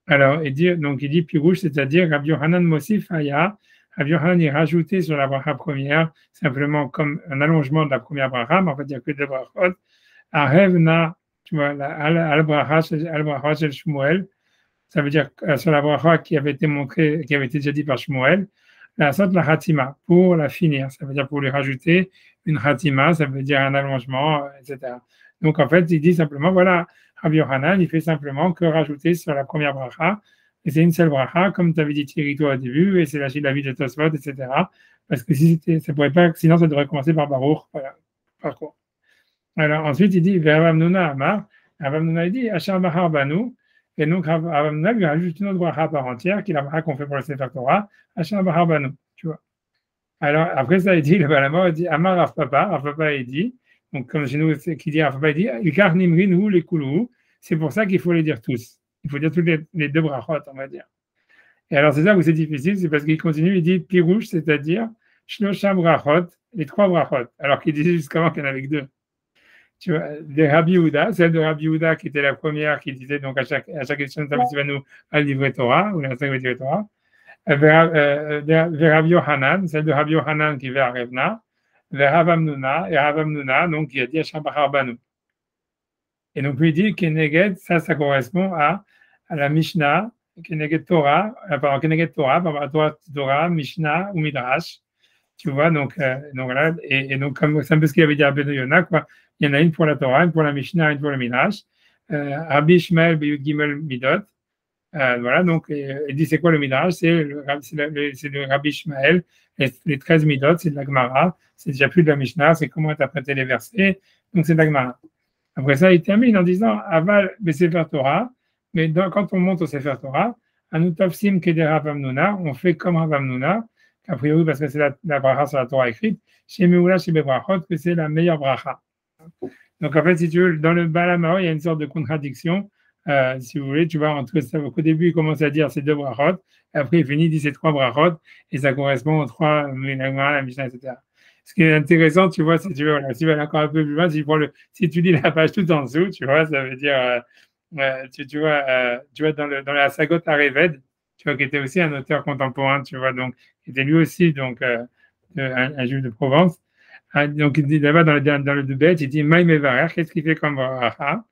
Alors, il dit Pirouche, c'est-à-dire Rabbi Yohanan Mosif Aya. Rabbi Yohanan est rajouté sur la bracha première, simplement comme un allongement de la première bracha, mais on va dire que deux brachot. Arevna, tu vois, al-bracha shel Shmuel, ça veut dire sur la bracha qui avait été montrée, qui avait été déjà dit par Shmuel, la sorte la hatima, pour la finir, ça veut dire pour lui rajouter une hatima, ça veut dire un allongement, etc. Donc en fait, il dit simplement, voilà, Rabbi Yohanan, il fait simplement que rajouter sur la première bracha, et c'est une seule bracha, comme tu avais dit Thierry toi au début, et c'est la vie de Tosfot, etc. Parce que si ça pourrait pas, sinon ça devrait commencer par Baruch, voilà, par contre. Alors ensuite, il dit Ve'avamnuna Amar. Avamnuna, il dit Achar Bahar Banu. Et donc, Avamnuna lui rajoute une autre bracha à part entière, qui est la bracha qu'on fait pour le Sefer Torah, Achar Bahar Banu. Tu vois. Alors, après ça, il dit, le Balama, il dit Amar Rav Papa, il dit, donc comme chez nous, qui dit Rav Papa, il dit Ikar Nimrin Hu les Kulu. C'est pour ça qu'il faut les dire tous. Il faut dire tous les deux brachot, on va dire. Et alors, c'est ça où c'est difficile, c'est parce qu'il continue, il dit Pirouche, c'est-à-dire Shlosham brachot, les trois brachot, alors qu'il disait jusqu'avant qu'il n'y en avait que deux. Tu vois, de Rabbi Yehuda, celle de Rabbi Yehuda qui était la première, qui disait donc à chaque question de nous à livrer Torah, ou la livrer Torah. De Rabbi Yohanan, celle de Rabbi Yohanan qui va à Revna, de Rav Amnuna, donc qui a dit Achar Bahar Banu. Et donc lui il dit Keneged, ça correspond à la Mishnah, Keneged Torah, Keneged Torah, par rapport à Torah, Mishnah ou Midrash. Tu vois, donc voilà, et donc comme c'est un peu ce qu'il avait dit à Ben Yonah, quoi. Il y en a une pour la Torah, une pour la Mishnah, une pour le Midrash. Rabbi Ishmael Beyud Gimel Midot. Voilà, donc il dit c'est quoi le Midrash? C'est le Rabbi Ishmael, les 13 Midot, c'est de la Gemara, c'est déjà plus de la Mishnah, c'est comment interpréter les versets, donc c'est de la Gemara. Après ça, il termine en disant Aval Sefer Torah, mais quand on monte au Sefer Torah, Anutafsim Keder Rav Amnuna, on fait comme Rav Amnuna, a priori parce que c'est la bracha sur la Torah écrite, chez Meoula, chez Bebrachot, que c'est la meilleure bracha. Donc en fait, si tu veux, dans le Balamao, il y a une sorte de contradiction, si vous voulez, tu vois, entre ça, au début, il commence à dire ces deux brachot, et après il finit, il dit ces trois brachot, et ça correspond aux trois, la Mishnah, etc. Ce qui est intéressant, tu vois, si tu veux, voilà, si tu vas encore un peu plus loin, si tu lis la page tout en dessous, tu vois, ça veut dire, tu vois dans la Sagot Areved, tu vois, qui était aussi un auteur contemporain, tu vois, donc, qui était lui aussi, donc, un juif de Provence. Donc, il dit là-bas, dans le Dubet, il dit Maïm Evarer, qu'est-ce qu'il fait comme bracha?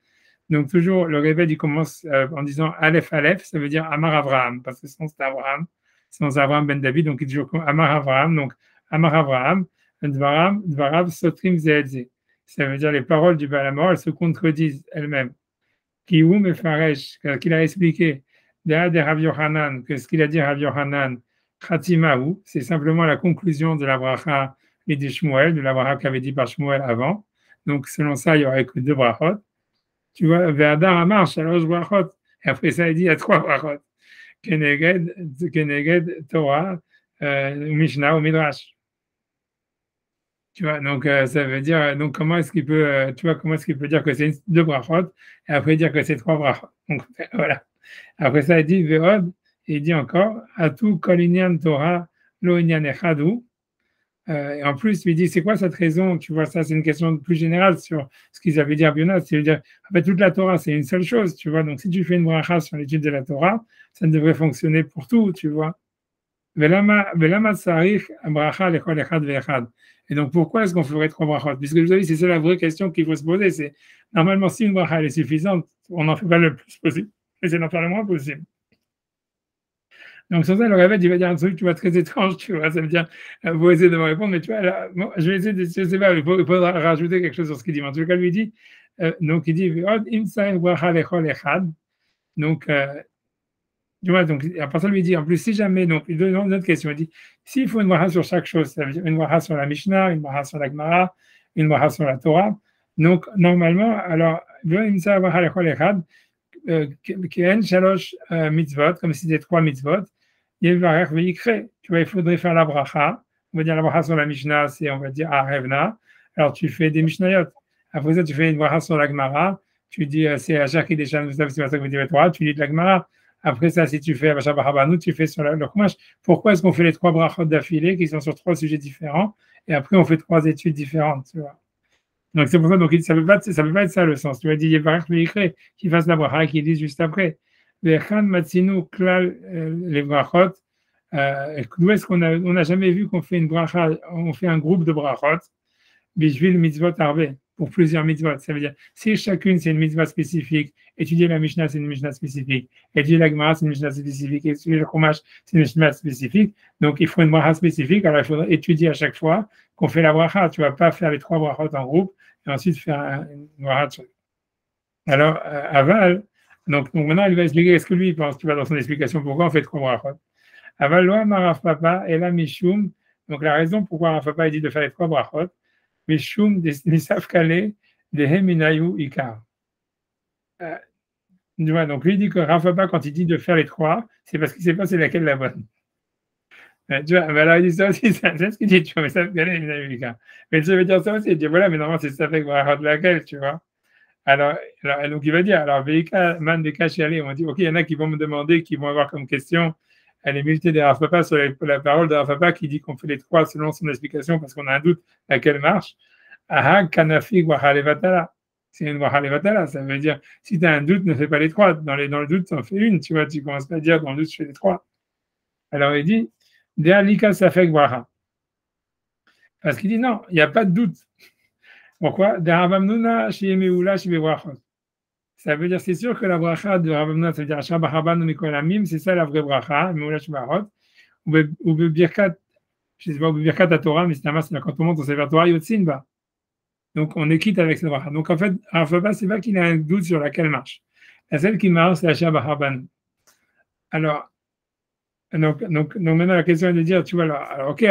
Donc, toujours, le réveil, il commence en disant Aleph, Aleph, ça veut dire Amar Avraham, parce que son c'est Avraham, son c'est Avraham ben David, donc il dit toujours Amar Avraham, donc Amar Avraham, Dvarav Sotrim Zeedze. Ça veut dire les paroles du Balamor, elles se contredisent elles-mêmes. Kiou Mefaresh, qu'il a expliqué, de Rav Yohanan, que ce qu'il a dit Rav Yohanan, Khatimahu, c'est simplement la conclusion de la bracha et de Shmuel, de la bracha qu'avait dit par Shmuel avant. Donc, selon ça, il n'y aurait que deux brachot. Tu vois, Verdar a marche, alors brachot. Et après ça, il dit il y a trois brachot. Keneged, Torah, Mishnah ou Midrash. Tu vois, donc ça veut dire, donc comment est-ce qu'il peut, tu vois, comment est-ce qu'il peut dire que c'est deux brachot et après dire que c'est trois brachot. Donc voilà. Après ça, il dit Veod, et il dit encore Atu Kolinian Torah Lo Inyan Echadu. Et en plus, il dit c'est quoi cette raison? Tu vois, ça, c'est une question plus générale sur ce qu'ils avaient dit à Bionat. C'est-à-dire, en fait, toute la Torah, c'est une seule chose, tu vois. Donc, si tu fais une bracha sur l'étude de la Torah, ça devrait fonctionner pour tout, tu vois. Velama Sarich Bracha Lechol Echad Ve'echad. Et donc, pourquoi est-ce qu'on ferait trois brachot? Puisque je vous avez dit, c'est ça la vraie question qu'il faut se poser. C'est normalement, si une bracha elle est suffisante, on n'en fait pas le plus possible, mais c'est d'en faire le moins possible. Donc, sur ça, le réveil, il va dire un truc, tu vois, très étrange, tu vois. Ça veut dire, vous essayez de me répondre, mais tu vois, là, bon, je vais essayer de, je sais pas, il faudra rajouter quelque chose sur ce qu'il dit. Mais en tout cas, lui, il dit, donc, il dit, donc, tu vois, donc, à part ça, lui dit, en plus, si jamais, donc, il donne une autre question, il dit, s'il faut une bracha sur chaque chose, ça veut dire une bracha sur la Mishnah, une bracha sur la Gemara, une bracha sur la Torah, donc, normalement, alors, shalosh mitzvot, comme si c'était trois mitzvot, tu vois, il faudrait faire la bracha, on va dire la bracha sur la Mishnah, c'est, on va dire, à Revna, alors tu fais des Mishnayot, après ça, tu fais une bracha sur la Gemara, tu dis, c'est à chaque idée, tu lis de la Gemara. Après ça, si tu fais Achar Bahar Banu, tu fais sur le Chumash. Pourquoi est-ce qu'on fait les trois brachot d'affilée qui sont sur trois sujets différents et après on fait trois études différentes, tu vois? Donc c'est pour ça, donc ça peut pas être ça le sens. Tu vas dire qu'il fasse la bracha qu'il dise juste après. Vechan matzinu klal les brachot. D'où est-ce qu'on n'a jamais vu qu'on fait une bracha, on fait un groupe de brachot, bishvil mitzvot arbe, pour plusieurs mitzvot. Ça veut dire, si chacune c'est une mitzvah spécifique, étudier la Mishnah c'est une Mishnah spécifique, étudier la Gemara c'est une Mishnah spécifique, étudier le Chumash c'est une Mishnah spécifique, donc il faut une bracha spécifique, alors il faudra étudier à chaque fois qu'on fait la bracha. Tu ne vas pas faire les trois brachot en groupe et ensuite faire une bracha. Alors, Aval, donc maintenant il va expliquer ce que lui pense, tu vois, dans son explication, pourquoi on fait trois brachot. Aval loa maraf papa et la mishum, donc la raison pourquoi Rav Papa dit de faire les trois brachot, Mishum Nisaf Kale, Deheminayu Ikar. Donc lui il dit que Rav Papa, quand il dit de faire les trois, c'est parce qu'il ne sait pas c'est laquelle la bonne. Tu vois, mais alors il dit ça aussi, c'est ce qu'il dit, tu vois, mais ça, mais je vais dire ça aussi, il dit voilà, mais normalement c'est ça fait que laquelle, tu vois. Alors, donc il va dire, alors, Veika, Man, Veka, Chialé, on dit, ok, il y en a qui vont me demander, qui vont avoir comme question, elle est militée des Rav Papa sur la parole de Rav Papa qui dit qu'on fait les trois selon son explication parce qu'on a un doute laquelle marche. Aha, Kanafi, Wahalevatala. C'est une Wahalevatala, ça veut dire, si tu as un doute, ne fais pas les trois. Dans le doute, tu en fais une, tu vois, tu commences pas à dire, dans le doute, je fais les trois. Alors il dit, Dealika Safek Waha. Parce qu'il dit, non, il n'y a pas de doute. Pourquoi? Ça veut dire, c'est sûr que la bracha de Rav Amnuna, ça veut dire Asher Bachabanu Mikol Amim, c'est ça la vraie bracha, Meula Shbarot, ou Birkat, je ne sais pas, ou Birkat à Torah, mais c'est un masque, quand on monte au Sefer Torah, Yotzin Ba. Donc on est quitte avec cette bracha. Donc en fait, Rav Papa, c'est pas qu'il a un doute sur laquelle marche. La seule qui marche, c'est Asher Bachabanu. Alors, maintenant la question est de dire, tu vois, alors ok,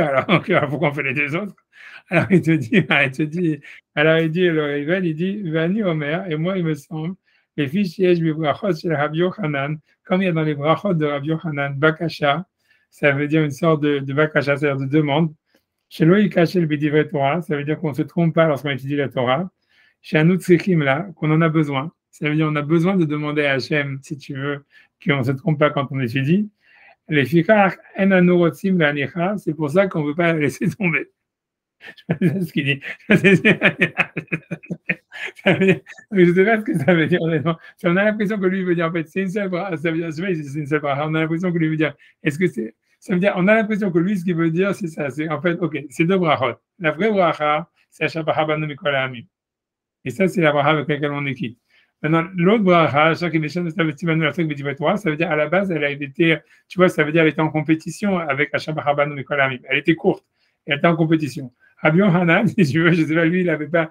pourquoi on fait les deux autres? Alors il dit, il dit, Vani Omer, et moi il me semble, les fiches sièges du brachot chez Rabbi Yochanan, comme il y a dans les brachot de Rabbi Yochanan, Bakasha, ça veut dire une sorte de Bakasha, c'est-à-dire de demande. Chez Loïka, chez le Bidivre Torah, ça veut dire qu'on ne se trompe pas lorsqu'on étudie la Torah. Chez Anoutsekim, là, qu'on en a besoin. Ça veut dire qu'on a besoin de demander à Hachem, si tu veux, qu'on ne se trompe pas quand on étudie. Les fikar en anorotim l'anicha, c'est pour ça qu'on ne veut pas la laisser tomber. C'est ce qu'il dit. Je ne sais pas ce que ça veut dire, honnêtement. On a l'impression que lui veut dire, en fait, c'est une seule bracha. Ça veut dire, c'est une seule bracha. On a l'impression que lui veut dire, est-ce que c'est. Ça veut dire, on a l'impression que lui, ce qu'il veut dire, c'est ça. C'est en fait, ok, c'est deux brachot. La vraie bracha, c'est Asher Bachabanu Mikol Amim. Et ça, c'est la bracha avec laquelle on est quitte. Maintenant, l'autre bracha, ça veut dire à la base, elle a été, tu vois, ça veut dire elle était en compétition avec Asher Bachabanu Mikol Amim. Elle était courte, elle était en compétition. Rabbi Yochanan, si tu veux, je sais pas, lui, il n'avait pas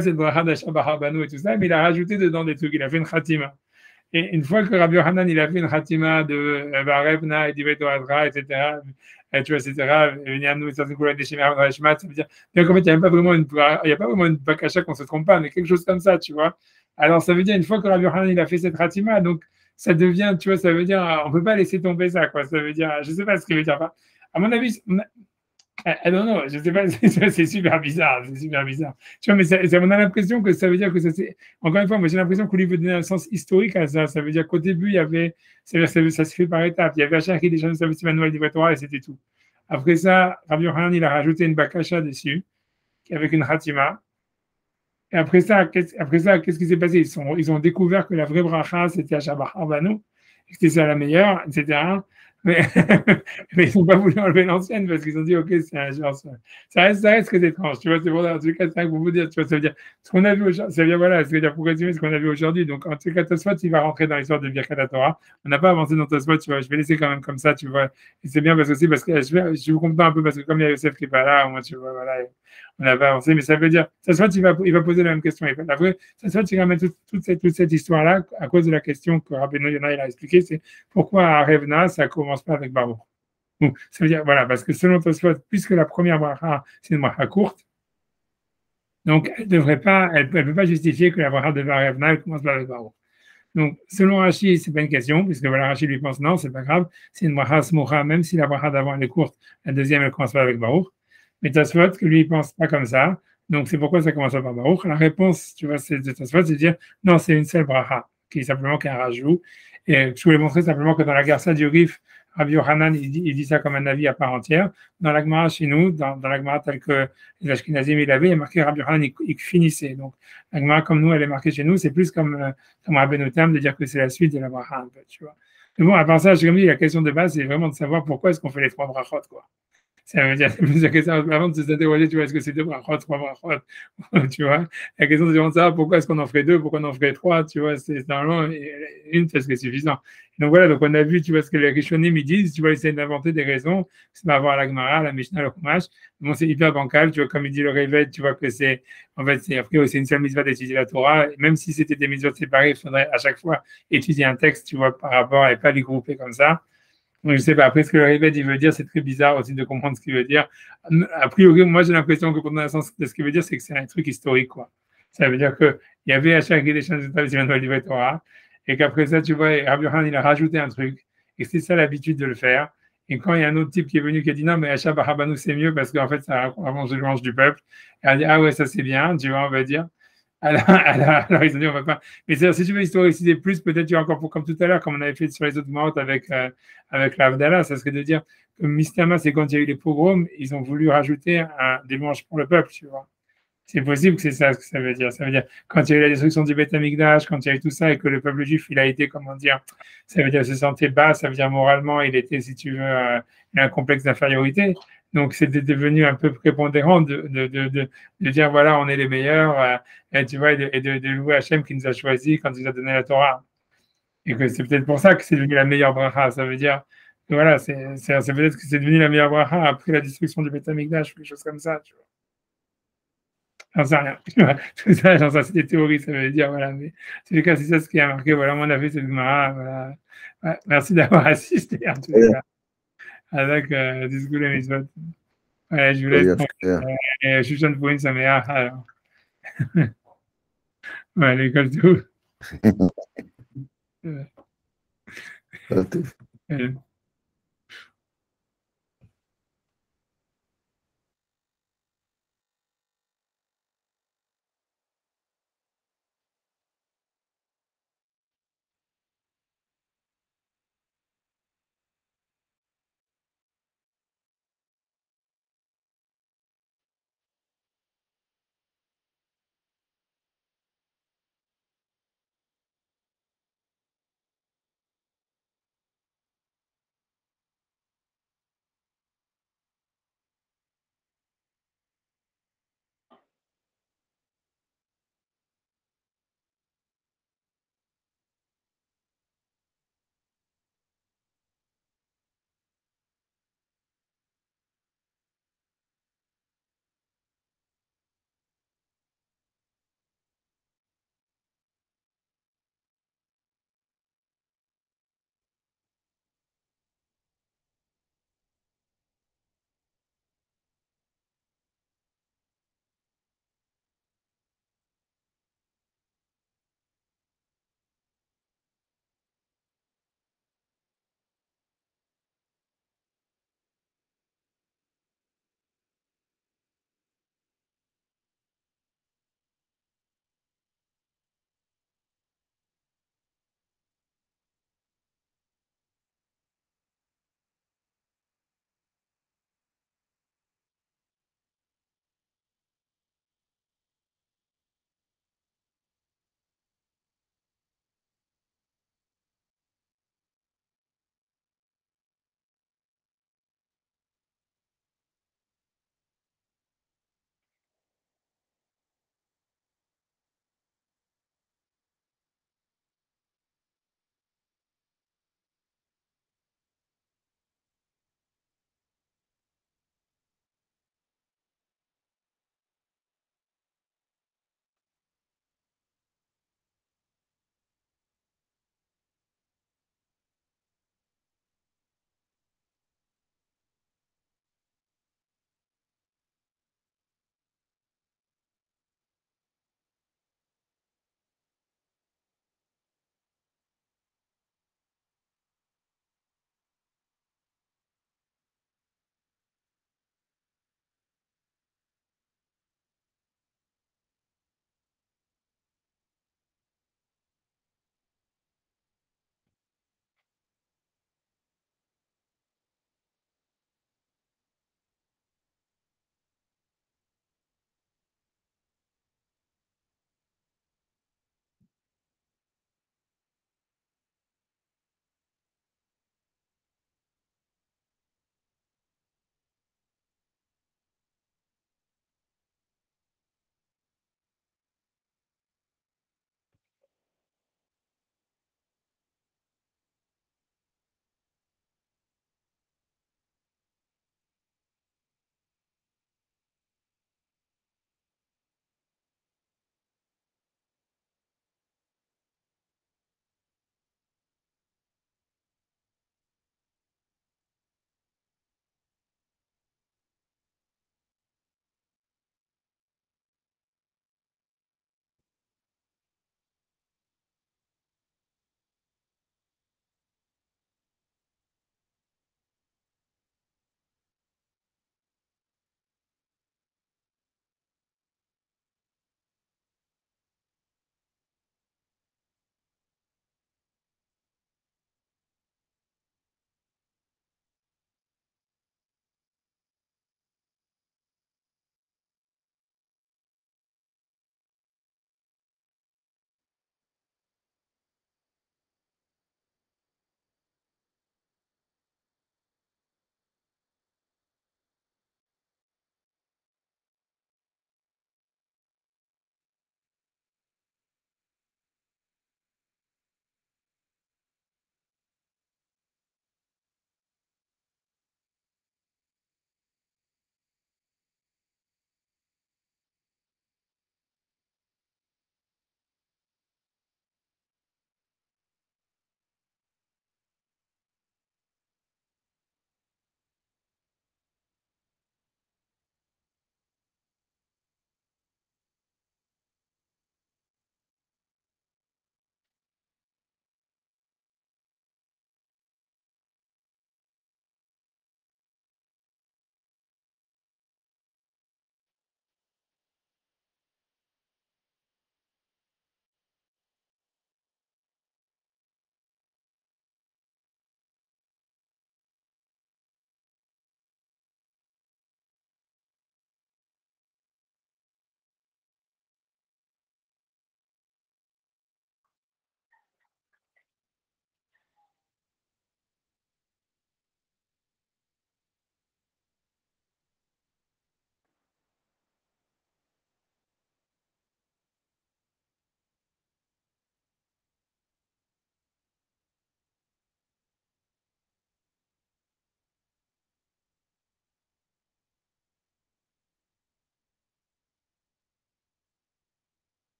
cette bracha d'Asher Bachabanu et tout ça, mais il a rajouté dedans des trucs, il a fait une khatima. Et une fois que Rabbi Yochanan, il a fait une khatima de Barevna et Diveto Adra, etc., tu vois, etc., ça veut dire, qu'en fait, il n'y a pas vraiment une bakasha qu'on ne se trompe pas, mais quelque chose comme ça, tu vois. Alors, ça veut dire, une fois que Rabbi Yochanan, il a fait cette khatima, donc, ça devient, tu vois, ça veut dire, on ne peut pas laisser tomber ça, quoi. Ça veut dire, je ne sais pas ce qu'il veut dire. À mon avis, non, je ne sais pas, c'est super bizarre, Tu vois, mais on a l'impression que ça veut dire que ça c'est. Encore une fois, moi j'ai l'impression que lui veut donner un sens historique à ça. Ça veut dire qu'au début, il y avait, ça se fait par étapes. Il y avait Hachar qui déjà nous avait manuel du Torah et c'était tout. Après ça, Rabbi Yochanan, il a rajouté une bakasha dessus, avec une khatima. Et après ça, qu'est-ce qui s'est passé? Ils ont découvert que la vraie bracha, c'était Asher Bachabanu, que c'était ça la meilleure, etc. Mais ils n'ont pas voulu enlever l'ancienne parce qu'ils ont dit, ok, c'est un genre, ça reste très étrange, tu vois, c'est pour ça, en tout cas, c'est ça pour vous dire, tu vois, ça veut dire, ce qu'on a vu aujourd'hui, ça veut dire, voilà, ça veut dire, pour résumer ce qu'on a vu aujourd'hui, donc, en tout cas, Tosfot, il va rentrer dans l'histoire de Birkat Torah, on n'a pas avancé dans Tosfot, tu vois, je vais laisser quand même comme ça, tu vois, et c'est bien parce que je vous comprends un peu, parce que comme il y a Yosef qui n'est pas là, moi, tu vois, voilà, on n'a pas avancé, mais ça veut dire, Tosfot, il va poser la même question, après, Tosfot, il ramène toute cette histoire-là, à cause de la question que Rabbeinu Yonah, il a expliqué, c'est pourquoi à Revna, ça commence pas avec Baruch. Donc, ça veut dire, voilà, parce que selon Tosfot, puisque la première bracha, c'est une bracha courte, donc elle peut pas justifier que la bracha de Revna commence pas avec Baruch. Donc, selon Rashi, c'est pas une question, puisque voilà, Rashi lui pense non, c'est pas grave, c'est une bracha smocha, même si la bracha d'avant elle est courte, la deuxième elle commence pas avec Baruch. Mais Tosfot, que lui, il pense pas comme ça, donc c'est pourquoi ça commence pas par Baruch. La réponse, tu vois, de Tosfot, c'est de dire, non, c'est une seule bracha, qui est simplement qu'un rajout. Et je voulais montrer simplement que dans la Garsa du Rif, Rabbi Yochanan, il dit ça comme un avis à part entière. Dans la Gemara chez nous, dans la Gemara telle que les Ashkenazim il avait, il est marqué Rabbi Yochanan, il finissait. Donc la Gemara comme nous, elle est marquée chez nous, c'est plus comme Rabbeinu Tam de dire que c'est la suite de la bracha un peu, tu vois. Mais bon, à part ça, comme dit, la question de base, c'est vraiment de savoir pourquoi est-ce qu'on fait les trois brachot, quoi. Ça veut dire, avant de s'interroger, tu vois, est-ce que c'est deux brachot, trois brachot, tu vois. La question de savoir pourquoi est-ce qu'on en ferait deux, pourquoi on en ferait trois, tu vois, c'est normalement une, parce que c'est suffisant. Donc voilà, donc on a vu, tu vois, ce que les Rishonim ils disent, tu vois, ils essaient d'inventer des raisons, c'est pas avoir la Gemara, la Mishnah, le Chumash. Bon, c'est hyper bancal, tu vois, comme il dit le Réveil, tu vois que c'est, en fait, c'est une seule mitzvah d'étudier la Torah, même si c'était des mitzvahs séparés, il faudrait à chaque fois étudier un texte, tu vois, par rapport et pas les grouper comme ça. Donc, je sais pas, après ce que le Réveil il veut dire, c'est très bizarre aussi de comprendre ce qu'il veut dire. A priori, moi j'ai l'impression que pour dans le sens de ce qu'il veut dire, c'est que c'est un truc historique, quoi. Ça veut dire qu'il y avait Hacham qui était dans le livre Torah, et qu'après ça, tu vois, Rabbi Yochanan, il a rajouté un truc, et c'est ça l'habitude de le faire. Et quand il y a un autre type qui est venu qui a dit non, mais Hacham Barabanu, c'est mieux parce qu'en fait, ça avance le louange du peuple, et on a dit ah ouais, ça c'est bien, tu vois, on va dire. Alors, ils ont dit on va pas. Mais si tu veux historiciser plus, peut-être tu as encore comme tout à l'heure, comme on avait fait sur les autres marottes avec l'Avdallah, ça serait de dire que Mystama, c'est quand il y a eu les pogroms, ils ont voulu rajouter des louanges pour le peuple, tu vois. C'est possible que c'est ça ce que ça veut dire. Ça veut dire quand il y a eu la destruction du Beth Amikdash, quand il y a eu tout ça et que le peuple juif, il a été, comment dire, ça veut dire se sentait bas, ça veut dire moralement, il était, si tu veux, il a un complexe d'infériorité. Donc c'était devenu un peu prépondérant de dire voilà, on est les meilleurs, et tu vois, et de louer Hachem qui nous a choisis quand il nous a donné la Torah. Et que c'est peut-être pour ça que c'est devenu la meilleure bracha. Ça veut dire que voilà, c'est peut-être que c'est devenu la meilleure bracha après la destruction du Beth Amikdash ou quelque chose comme ça, tu vois. J'en sais rien. Tout ça, j'en sais, c'est des théories, ça veut dire, voilà. Mais en tout cas, c'est ça ce qui a marqué. Voilà, mon avis, c'est le Gemara. Voilà. Ouais, merci d'avoir assisté, en tout cas, avec Discours et Mitzvot. Voilà, je vous laisse. Je suis jeune pour une saméach, alors. Ouais, l'école tout.